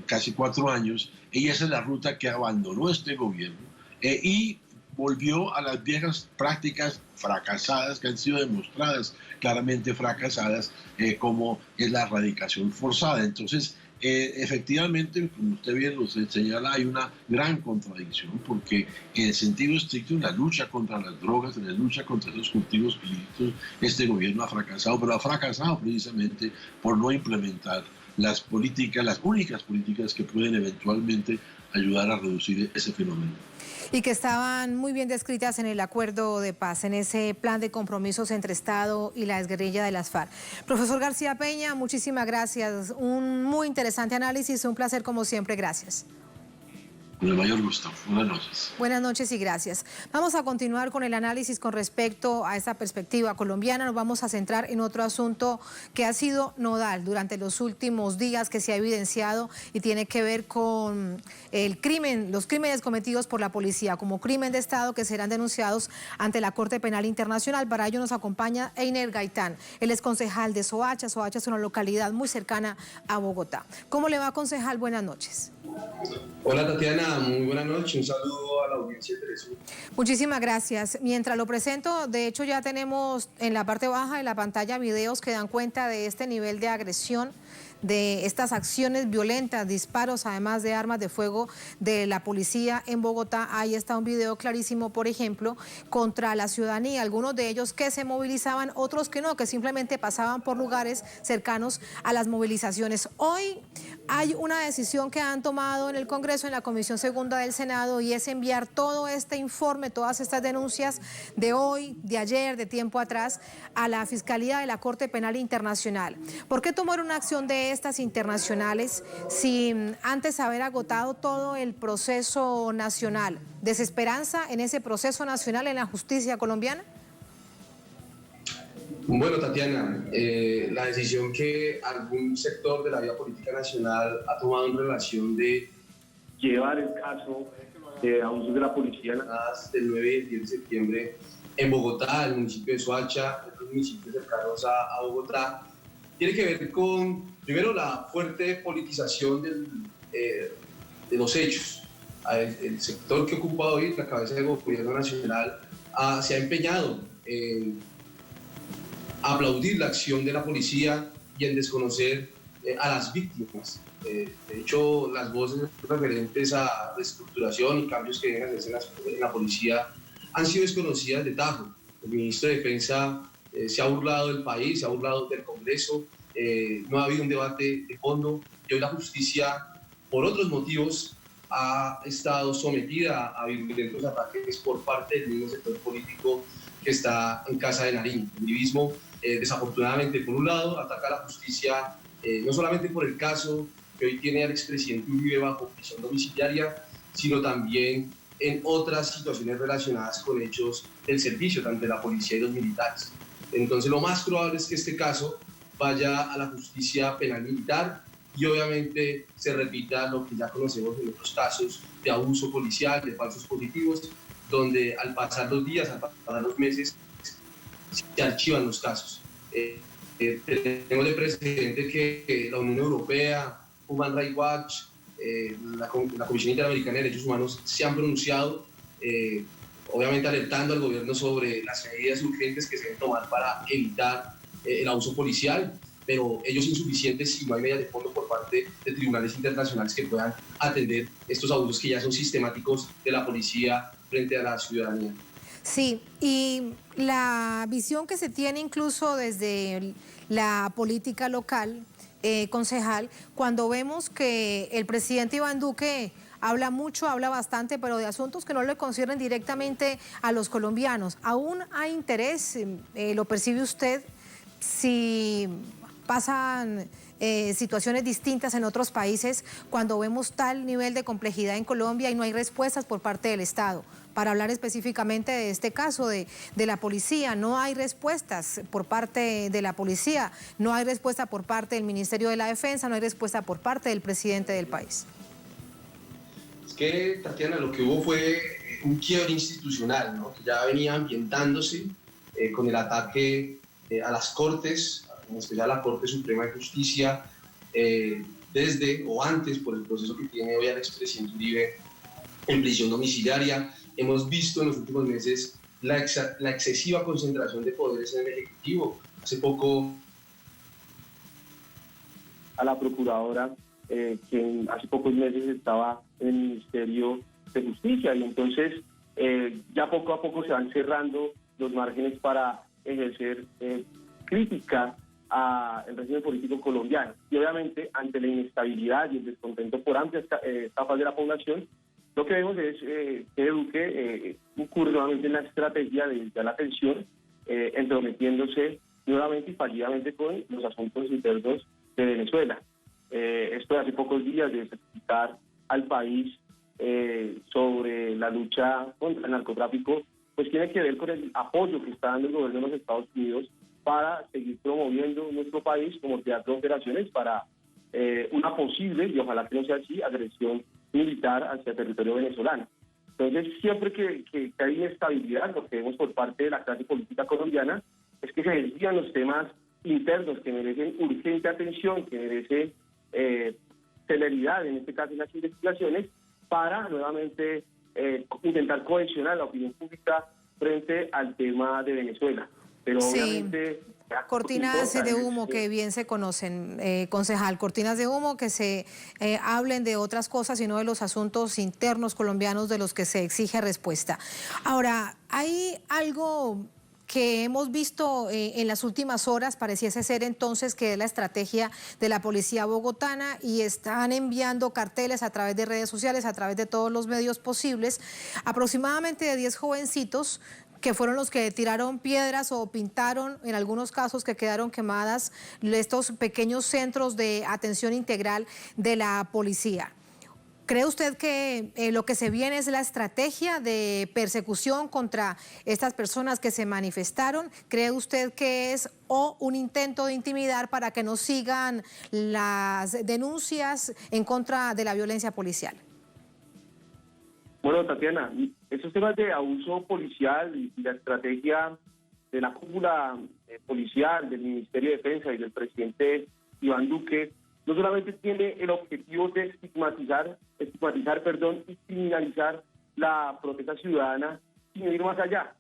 casi 4 años, y esa es la ruta que abandonó este gobierno y volvió a las viejas prácticas fracasadas, que han sido demostradas claramente fracasadas, como es la erradicación forzada. Entonces, efectivamente, como usted bien lo señala, hay una gran contradicción, porque en el sentido estricto, en la lucha contra las drogas, en la lucha contra esos cultivos ilícitos, este gobierno ha fracasado, pero ha fracasado precisamente por no implementar las políticas, las únicas políticas que pueden eventualmente ayudar a reducir ese fenómeno. Y que estaban muy bien descritas en el acuerdo de paz, en ese plan de compromisos entre Estado y la exguerrilla de las FARC. Profesor García Peña, muchísimas gracias. Un muy interesante análisis, un placer como siempre. Gracias. Con el mayor gusto. Buenas noches. Buenas noches y gracias. Vamos a continuar con el análisis con respecto a esta perspectiva colombiana. Nos vamos a centrar en otro asunto que ha sido nodal durante los últimos días, que se ha evidenciado y tiene que ver con el crimen, los crímenes cometidos por la policía como crimen de Estado, que serán denunciados ante la Corte Penal Internacional. Para ello nos acompaña Einer Gaitán. Él es concejal de Soacha. Soacha es una localidad muy cercana a Bogotá. ¿Cómo le va, concejal? Buenas noches. Hola, Tatiana, muy buenas noches, un saludo a la audiencia de Telesur. Muchísimas gracias. Mientras lo presento, de hecho ya tenemos en la parte baja de la pantalla videos que dan cuenta de este nivel de agresión, de estas acciones violentas, disparos además de armas de fuego de la policía en Bogotá. Ahí está un video clarísimo, por ejemplo, contra la ciudadanía, algunos de ellos que se movilizaban, otros que no, que simplemente pasaban por lugares cercanos a las movilizaciones. Hoy hay una decisión que han tomado en el Congreso, en la Comisión Segunda del Senado, y es enviar todo este informe, todas estas denuncias de hoy, de ayer, de tiempo atrás, a la Fiscalía de la Corte Penal Internacional. ¿Por qué tomar una acción de estas internacionales sin antes haber agotado todo el proceso nacional? ¿Desesperanza en ese proceso nacional en la justicia colombiana? Bueno, Tatiana, la decisión que algún sector de la vida política nacional ha tomado en relación de llevar el caso de abusos de la policía del 9 y el 10 de septiembre en Bogotá, el municipio de Soacha, otros municipios cercanos a Bogotá, tiene que ver con, primero, la fuerte politización de los hechos. El sector que ocupa hoy la cabeza del gobierno nacional se ha empeñado en aplaudir la acción de la policía y en desconocer a las víctimas. De hecho, las voces referentes a reestructuración y cambios que deben hacerse en la policía han sido desconocidas de tajo. El ministro de Defensa se ha burlado del país, se ha burlado del Congreso, no ha habido un debate de fondo, y hoy la justicia, por otros motivos, ha estado sometida a violentos ataques por parte del mismo sector político que está en Casa de Nariño. El uribismo, desafortunadamente, por un lado, ataca a la justicia no solamente por el caso que hoy tiene al expresidente Uribe bajo prisión domiciliaria, sino también en otras situaciones relacionadas con hechos del servicio, tanto de la policía y los militares. Entonces, lo más probable es que este caso vaya a la justicia penal militar y obviamente se repita lo que ya conocemos en otros casos de abuso policial, de falsos positivos, donde al pasar los días, al pasar los meses, se archivan los casos. Tenemos de precedente que la Unión Europea, Human Rights Watch, la Comisión Interamericana de Derechos Humanos se han pronunciado, obviamente alertando al gobierno sobre las medidas urgentes que se deben tomar para evitar el abuso policial, pero ellos insuficientes si no hay medidas de fondo por parte de tribunales internacionales que puedan atender estos abusos que ya son sistemáticos de la policía frente a la ciudadanía. Sí, y la visión que se tiene incluso desde la política local, concejal, cuando vemos que el presidente Iván Duque habla mucho, habla bastante, pero de asuntos que no le conciernen directamente a los colombianos. ¿Aún hay interés, lo percibe usted, si pasan situaciones distintas en otros países, cuando vemos tal nivel de complejidad en Colombia y no hay respuestas por parte del Estado? Para hablar específicamente de este caso de la policía, no hay respuestas por parte de la policía, no hay respuesta por parte del Ministerio de la Defensa, no hay respuesta por parte del presidente del país. Es que, Tatiana, lo que hubo fue un quiebre institucional, ¿no? Que ya venía ambientándose con el ataque a las Cortes, en especial a la Corte Suprema de Justicia, desde o antes por el proceso que tiene hoy al expresidente Uribe en prisión domiciliaria. Hemos visto en los últimos meses la excesiva concentración de poderes en el Ejecutivo. Hace poco a la procuradora, que hace pocos meses estaba en el Ministerio de Justicia, y entonces ya poco a poco se van cerrando los márgenes para ejercer crítica al régimen político colombiano. Y obviamente, ante la inestabilidad y el descontento por amplias capas de la población, lo que vemos es que Duque incurre nuevamente en la estrategia de desviar la atención, entrometiéndose nuevamente y fallidamente con los asuntos internos de Venezuela. Esto de hace pocos días de certificar al país sobre la lucha contra el narcotráfico, pues tiene que ver con el apoyo que está dando el gobierno de los Estados Unidos para seguir promoviendo nuestro país como teatro de operaciones para una posible, y ojalá que no sea así, agresión militar hacia el territorio venezolano. Entonces, siempre que hay inestabilidad, lo que vemos por parte de la clase política colombiana es que se desvían los temas internos que merecen urgente atención, que merecen celeridad, en este caso en las investigaciones, para nuevamente intentar cohesionar la opinión pública frente al tema de Venezuela. Pero sí, obviamente... cortinas de humo que bien se conocen, concejal, cortinas de humo que se hablen de otras cosas y no de los asuntos internos colombianos de los que se exige respuesta. Ahora, hay algo que hemos visto en las últimas horas, pareciese ser entonces que es la estrategia de la policía bogotana, y están enviando carteles a través de redes sociales, a través de todos los medios posibles, aproximadamente de 10 jovencitos que fueron los que tiraron piedras o pintaron, en algunos casos que quedaron quemadas, estos pequeños centros de atención integral de la policía. ¿Cree usted que lo que se viene es la estrategia de persecución contra estas personas que se manifestaron? ¿Cree usted que es un intento de intimidar para que no sigan las denuncias en contra de la violencia policial? Bueno, Tatiana, esos temas de abuso policial y la estrategia de la cúpula policial, del Ministerio de Defensa y del presidente Iván Duque, no solamente tiene el objetivo de estigmatizar, y criminalizar la protesta ciudadana, sino ir más allá,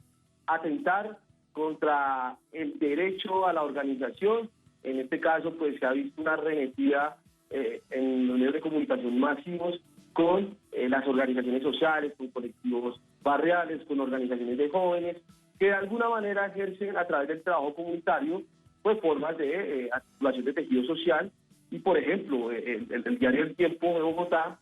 atentar contra el derecho a la organización. En este caso, pues se ha visto una arremetida en los medios de comunicación masivos con las organizaciones sociales, con colectivos barriales, con organizaciones de jóvenes, que de alguna manera ejercen a través del trabajo comunitario pues formas de articulación de tejido social. Y por ejemplo, el diario El Tiempo de Bogotá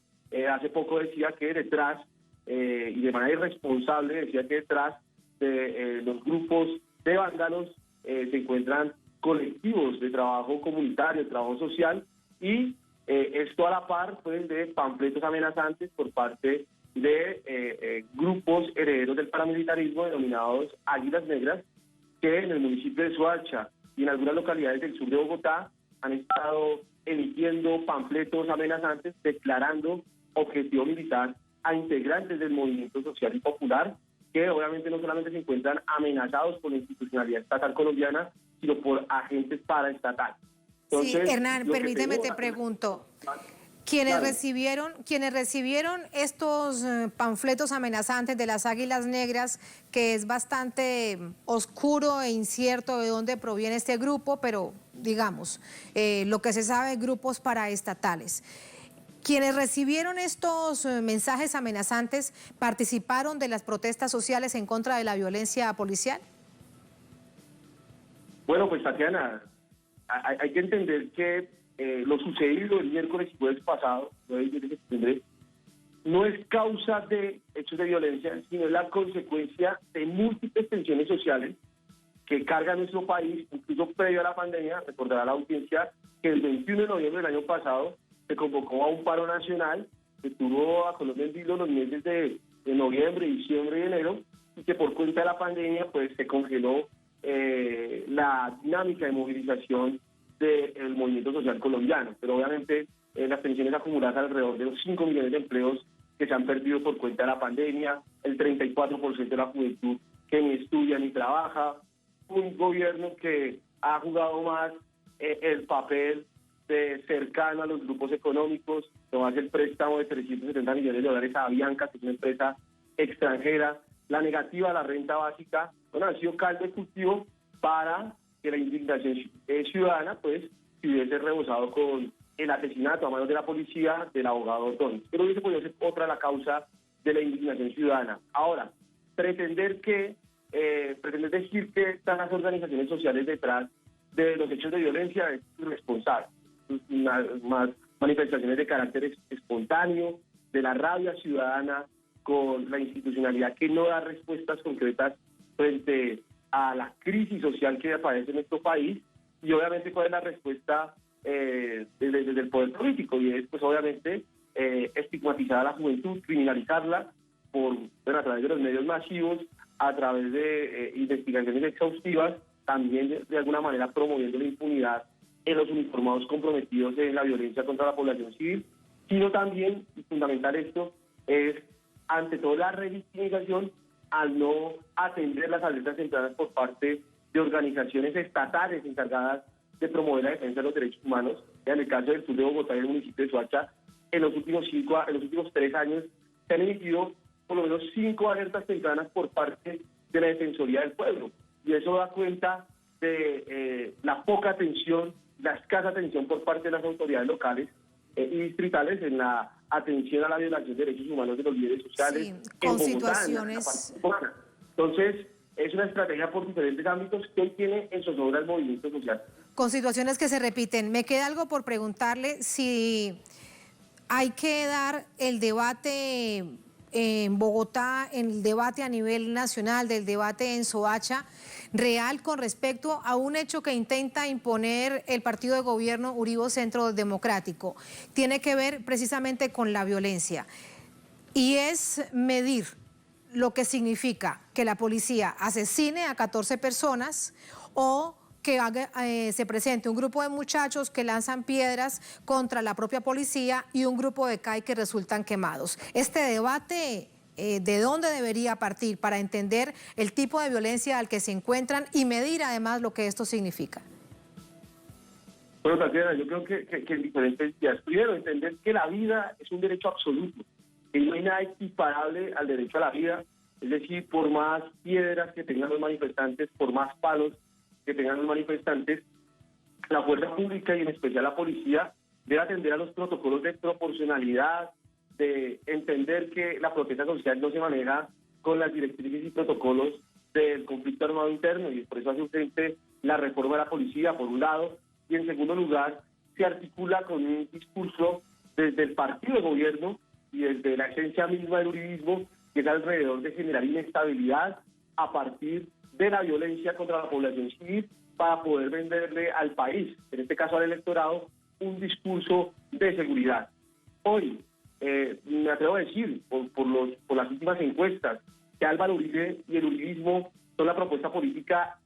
hace poco decía que detrás, y de manera irresponsable, decía que detrás de los grupos de vándalos se encuentran colectivos de trabajo comunitario, de trabajo social, y esto a la par pues, de panfletos amenazantes por parte de grupos herederos del paramilitarismo denominados Águilas Negras, que en el municipio de Soacha y en algunas localidades del sur de Bogotá han estado emitiendo panfletos amenazantes declarando objetivo militar a integrantes del movimiento social y popular, que obviamente no solamente se encuentran amenazados por la institucionalidad estatal colombiana, sino por agentes paraestatales. Entonces, sí, Hernán, permíteme te pregunto, quienes recibieron estos panfletos amenazantes de las Águilas Negras, que es bastante oscuro e incierto de dónde proviene este grupo, pero digamos, lo que se sabe, grupos paraestatales. ¿Quienes recibieron estos mensajes amenazantes participaron de las protestas sociales en contra de la violencia policial? Bueno, pues Tatiana, hay que entender que lo sucedido el miércoles y jueves pasado, 9 y 10 de septiembre, no es causa de hechos de violencia, sino es la consecuencia de múltiples tensiones sociales que carga nuestro país, incluso previo a la pandemia. Recordará la audiencia que el 21 de noviembre del año pasado se convocó a un paro nacional que tuvo a Colombia en vilo los meses de noviembre, diciembre y enero, y que por cuenta de la pandemia pues se congeló la dinámica de movilización del movimiento social colombiano. Pero obviamente las tensiones acumuladas alrededor de los 5 millones de empleos que se han perdido por cuenta de la pandemia, el 34% de la juventud que ni estudia ni trabaja, un gobierno que ha jugado más el papel de cercano a los grupos económicos, como hace el préstamo de 370 millones de dólares a Avianca, que es una empresa extranjera, la negativa a la renta básica, bueno, ha sido caldo de cultivo para que la indignación ciudadana pues se hubiese rebosado con el asesinato a manos de la policía del abogado Ordóñez. Pero hubiese podido ser otra la causa de la indignación ciudadana. Ahora, pretender decir que están las organizaciones sociales detrás de los hechos de violencia es irresponsable. Más manifestaciones de carácter espontáneo, de la rabia ciudadana con la institucionalidad que no da respuestas concretas frente a la crisis social que aparece en nuestro país, y obviamente cuál es la respuesta desde el poder político, y es pues obviamente estigmatizar a la juventud, criminalizarla a través de los medios masivos, a través de investigaciones exhaustivas, también de alguna manera promoviendo la impunidad en los uniformados comprometidos en la violencia contra la población civil, sino también, y fundamental esto, es ante todo la revictimización al no atender las alertas tempranas por parte de organizaciones estatales encargadas de promover la defensa de los derechos humanos. En el caso del sur de Bogotá y el municipio de Soacha, en los últimos 3 años se han emitido por lo menos 5 alertas tempranas por parte de la Defensoría del Pueblo. Y eso da cuenta de la poca atención, la escasa atención por parte de las autoridades locales y distritales en la atención a la violación de derechos humanos de los líderes sociales. Sí, con en Bogotá, situaciones. Entonces, es una estrategia por diferentes ámbitos que hoy tiene en zozobra el movimiento social. Con situaciones que se repiten. Me queda algo por preguntarle, si hay que dar el debate en Bogotá, el debate a nivel nacional, del debate en Soacha, real con respecto a un hecho que intenta imponer el partido de gobierno Uribe Centro Democrático. Tiene que ver precisamente con la violencia y es medir lo que significa que la policía asesine a 14 personas o que se presente un grupo de muchachos que lanzan piedras contra la propia policía y un grupo de CAI que resultan quemados. Este debate, ¿de dónde debería partir para entender el tipo de violencia al que se encuentran y medir además lo que esto significa? Bueno, Tatiana, yo creo que en diferentes días. Primero, entender que la vida es un derecho absoluto, que no hay nada equiparable al derecho a la vida. Es decir, por más piedras que tengan los manifestantes, por más palos que tengan los manifestantes, la fuerza pública y en especial la policía debe atender a los protocolos de proporcionalidad, de entender que la protesta social no se maneja con las directrices y protocolos del conflicto armado interno, y por eso hace urgente la reforma de la policía, por un lado, y en segundo lugar, se articula con un discurso desde el partido de gobierno y desde la esencia misma del uribismo, que es alrededor de generar inestabilidad a partir de la violencia contra la población civil para poder venderle al país, en este caso al electorado, un discurso de seguridad. Hoy, me atrevo a decir, por las últimas encuestas, que Álvaro Uribe y el uribismo son la propuesta política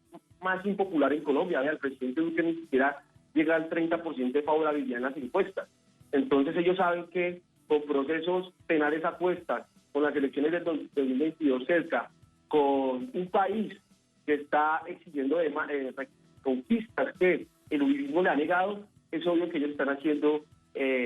más impopular en Colombia. El presidente Duque ni siquiera llega al 30% de favorabilidad en las encuestas. Entonces ellos saben que con procesos penales a cuestas, con las elecciones del 2022 cerca, con un país que está exigiendo conquistas que el uribismo le ha negado, es obvio que ellos están haciendo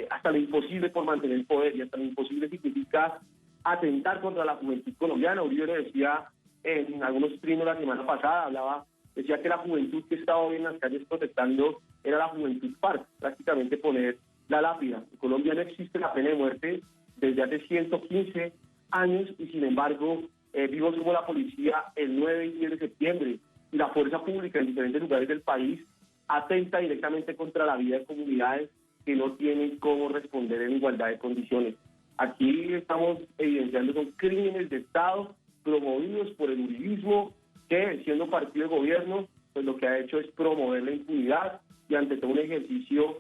hasta lo imposible por mantener el poder, y hasta lo imposible significa atentar contra la juventud colombiana. Uribe lo decía en algunos trinos la semana pasada, decía que la juventud que estaba hoy en las calles protestando era la juventud FARC, prácticamente poner la lápida. En Colombia no existe la pena de muerte desde hace 115 años y sin embargo vimos como la policía el 9 y 10 de septiembre y la fuerza pública en diferentes lugares del país atenta directamente contra la vida de comunidades que no tienen cómo responder en igualdad de condiciones. Aquí estamos evidenciando son crímenes de Estado promovidos por el uribismo, que siendo partido de gobierno, pues lo que ha hecho es promover la impunidad y ante todo un ejercicio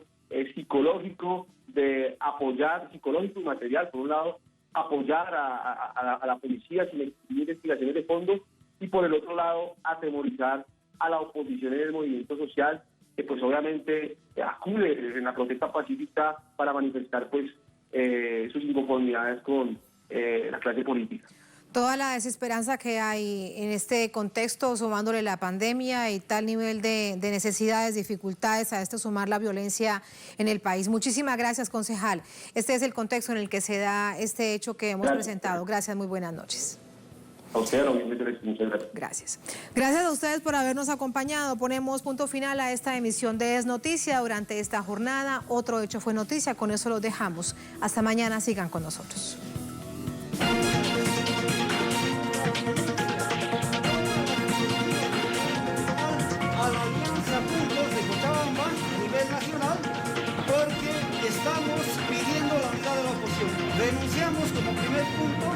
psicológico de apoyar, psicológico y material, por un lado, apoyar a la policía sin investigaciones de fondo y por el otro lado, atemorizar a la oposición en el movimiento social, que pues obviamente acude en la protesta pacífica para manifestar pues sus inconformidades con la clase política. Toda la desesperanza que hay en este contexto, sumándole la pandemia y tal nivel de necesidades, dificultades, a esto sumar la violencia en el país. Muchísimas gracias, concejal. Este es el contexto en el que se da este hecho que hemos presentado. Gracias, muy buenas noches. A usted, muchas gracias. Gracias. Gracias a ustedes por habernos acompañado. Ponemos punto final a esta emisión de Es Noticia durante esta jornada. Otro hecho fue noticia, con eso los dejamos. Hasta mañana, sigan con nosotros. A la audiencia puntos de Cochabamba a nivel nacional porque estamos pidiendo la unidad de la oposición. Denunciamos como primer punto.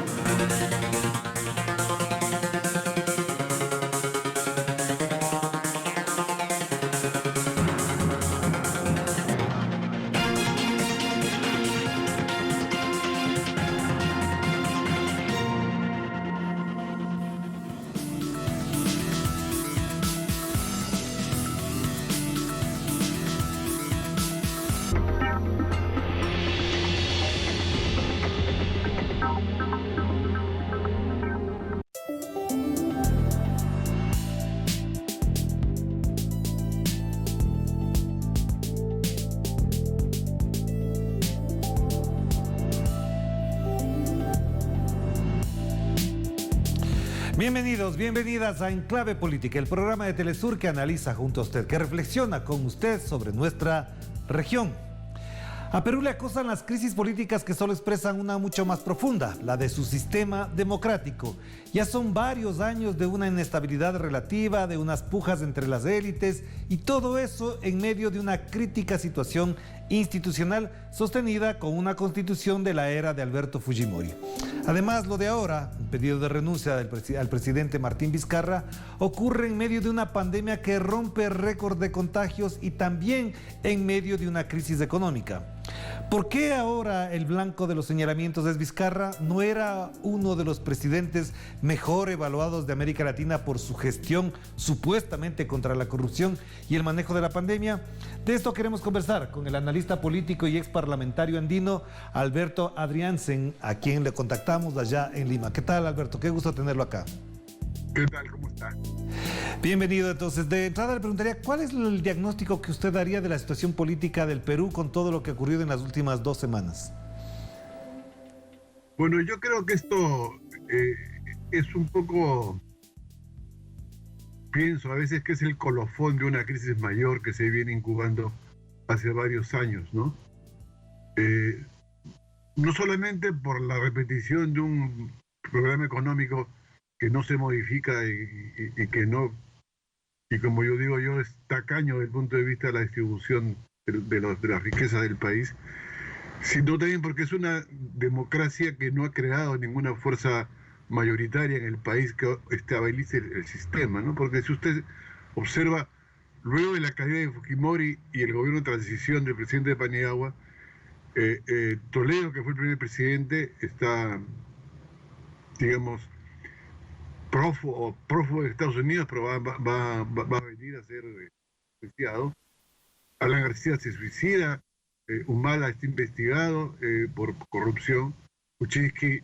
Bienvenidos, bienvenidas a Enclave Política, el programa de Telesur que analiza junto a usted, que reflexiona con usted sobre nuestra región. A Perú le acosan las crisis políticas que solo expresan una mucho más profunda, la de su sistema democrático. Ya son varios años de una inestabilidad relativa, de unas pujas entre las élites y todo eso en medio de una crítica situación institucional sostenida con una constitución de la era de Alberto Fujimori. Además, lo de ahora, un pedido de renuncia al presidente Martín Vizcarra, ocurre en medio de una pandemia que rompe récord de contagios y también en medio de una crisis económica. ¿Por qué ahora el blanco de los señalamientos es Vizcarra? ¿No era uno de los presidentes mejor evaluados de América Latina por su gestión supuestamente contra la corrupción y el manejo de la pandemia? De esto queremos conversar con el analista político y ex parlamentario andino Alberto Adriansen, a quien le contactamos allá en Lima. ¿Qué tal, Alberto? Qué gusto tenerlo acá. ¿Qué tal? ¿Cómo está? Bienvenido. Entonces, de entrada le preguntaría, ¿cuál es el diagnóstico que usted daría de la situación política del Perú con todo lo que ha ocurrido en las últimas 2 semanas? Bueno, yo creo que esto es un poco, pienso a veces que es el colofón de una crisis mayor que se viene incubando hace varios años, ¿no? No solamente por la repetición de un programa económico que no se modifica y que no, y como yo digo yo, es tacaño desde el punto de vista de la distribución de la riqueza del país, sino también porque es una democracia que no ha creado ninguna fuerza mayoritaria en el país que estabilice el sistema, ¿no? Porque si usted observa, luego de la caída de Fujimori y el gobierno de transición del presidente de Paniagua, Toledo, que fue el primer presidente, está, digamos, prófugo de Estados Unidos, pero va a venir a ser juiciado. Alan García se suicida, Humala está investigado por corrupción, Kuczynski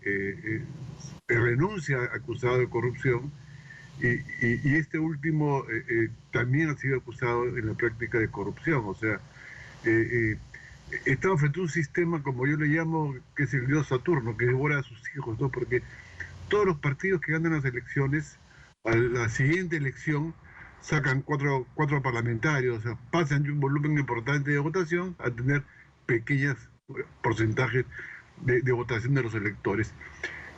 renuncia acusado de corrupción, y este último también ha sido acusado en la práctica de corrupción. O sea, estamos frente a un sistema, como yo le llamo, que es el dios Saturno, que devora a sus hijos, ¿no? Porque todos los partidos que ganan las elecciones, a la siguiente elección, sacan cuatro parlamentarios, o sea, pasan de un volumen importante de votación a tener pequeños porcentajes de votación de los electores.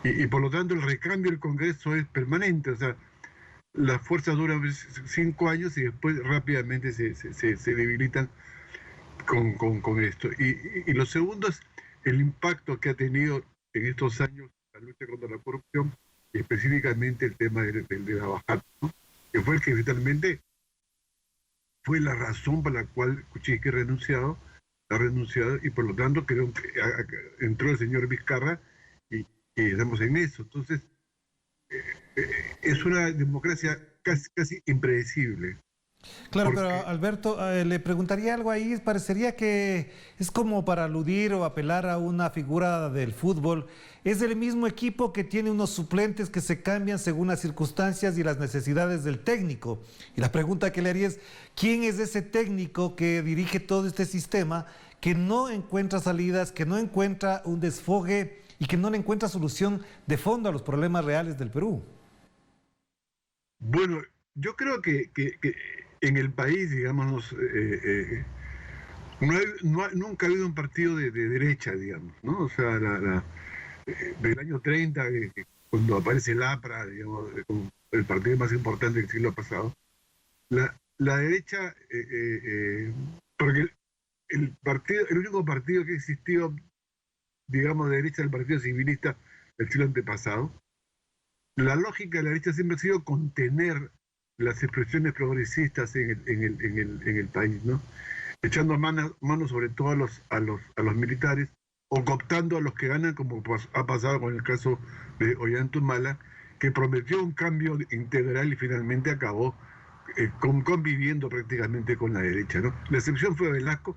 Y por lo tanto el recambio del Congreso es permanente, o sea, las fuerzas duran 5 años y después rápidamente se debilitan con esto. Y lo segundo es el impacto que ha tenido en estos años la lucha contra la corrupción, y específicamente el tema de la bajada, ¿no? Que fue el que finalmente fue la razón por la cual Kuczynski ha renunciado, y por lo tanto creo que entró el señor Vizcarra y estamos en eso. Entonces, es una democracia casi impredecible. Claro, pero Alberto, le preguntaría algo ahí. Parecería que es como para aludir o apelar a una figura del fútbol. Es el mismo equipo que tiene unos suplentes que se cambian según las circunstancias y las necesidades del técnico. Y la pregunta que le haría es, ¿quién es ese técnico que dirige todo este sistema, que no encuentra salidas, que no encuentra un desfogue y que no le encuentra solución de fondo a los problemas reales del Perú? Bueno, yo creo que en el país, digamos, nunca ha habido un partido de derecha, digamos, ¿no? O sea, del año 30, cuando aparece el APRA, digamos, como el partido más importante del siglo pasado, la derecha, porque el único partido que existió, digamos, de derecha, el Partido Civilista del siglo antepasado, la lógica de la derecha siempre ha sido contener las expresiones progresistas en el país, ¿no? Echando mano sobre todo a los militares, o cooptando a los que ganan, como ha pasado con el caso de Ollanta, que prometió un cambio integral y finalmente acabó conviviendo prácticamente con la derecha, ¿no? La excepción fue Velasco,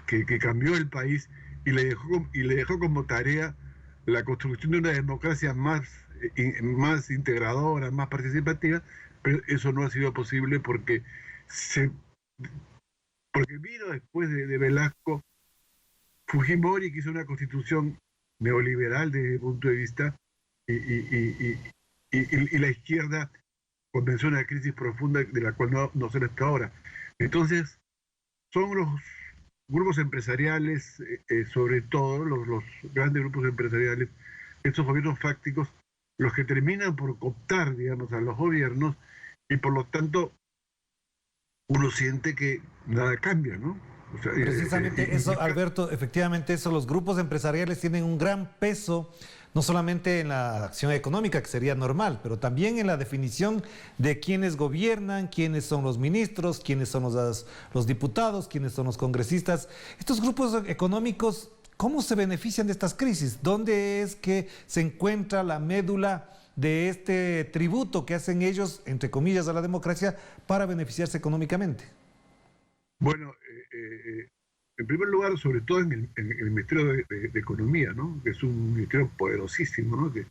que cambió el país y le dejó como tarea la construcción de una democracia más integradora, más participativa, pero eso no ha sido posible porque vino después de Velasco Fujimori, que hizo una constitución neoliberal desde mi punto de vista, y la izquierda comenzó una crisis profunda de la cual no se está ahora. Entonces, son los grupos empresariales, sobre todo los grandes grupos empresariales, estos gobiernos fácticos, los que terminan por cooptar, digamos, a los gobiernos, y por lo tanto uno siente que nada cambia, ¿no? O sea, precisamente eso, Alberto, efectivamente eso, los grupos empresariales tienen un gran peso, no solamente en la acción económica, que sería normal, pero también en la definición de quiénes gobiernan, quiénes son los ministros, quiénes son los diputados, quiénes son los congresistas. Estos grupos económicos, ¿cómo se benefician de estas crisis? ¿Dónde es que se encuentra la médula de este tributo que hacen ellos, entre comillas, a la democracia para beneficiarse económicamente? Bueno, en primer lugar, sobre todo en el Ministerio de Economía, ¿no? Que es un ministerio poderosísimo, ¿no? Que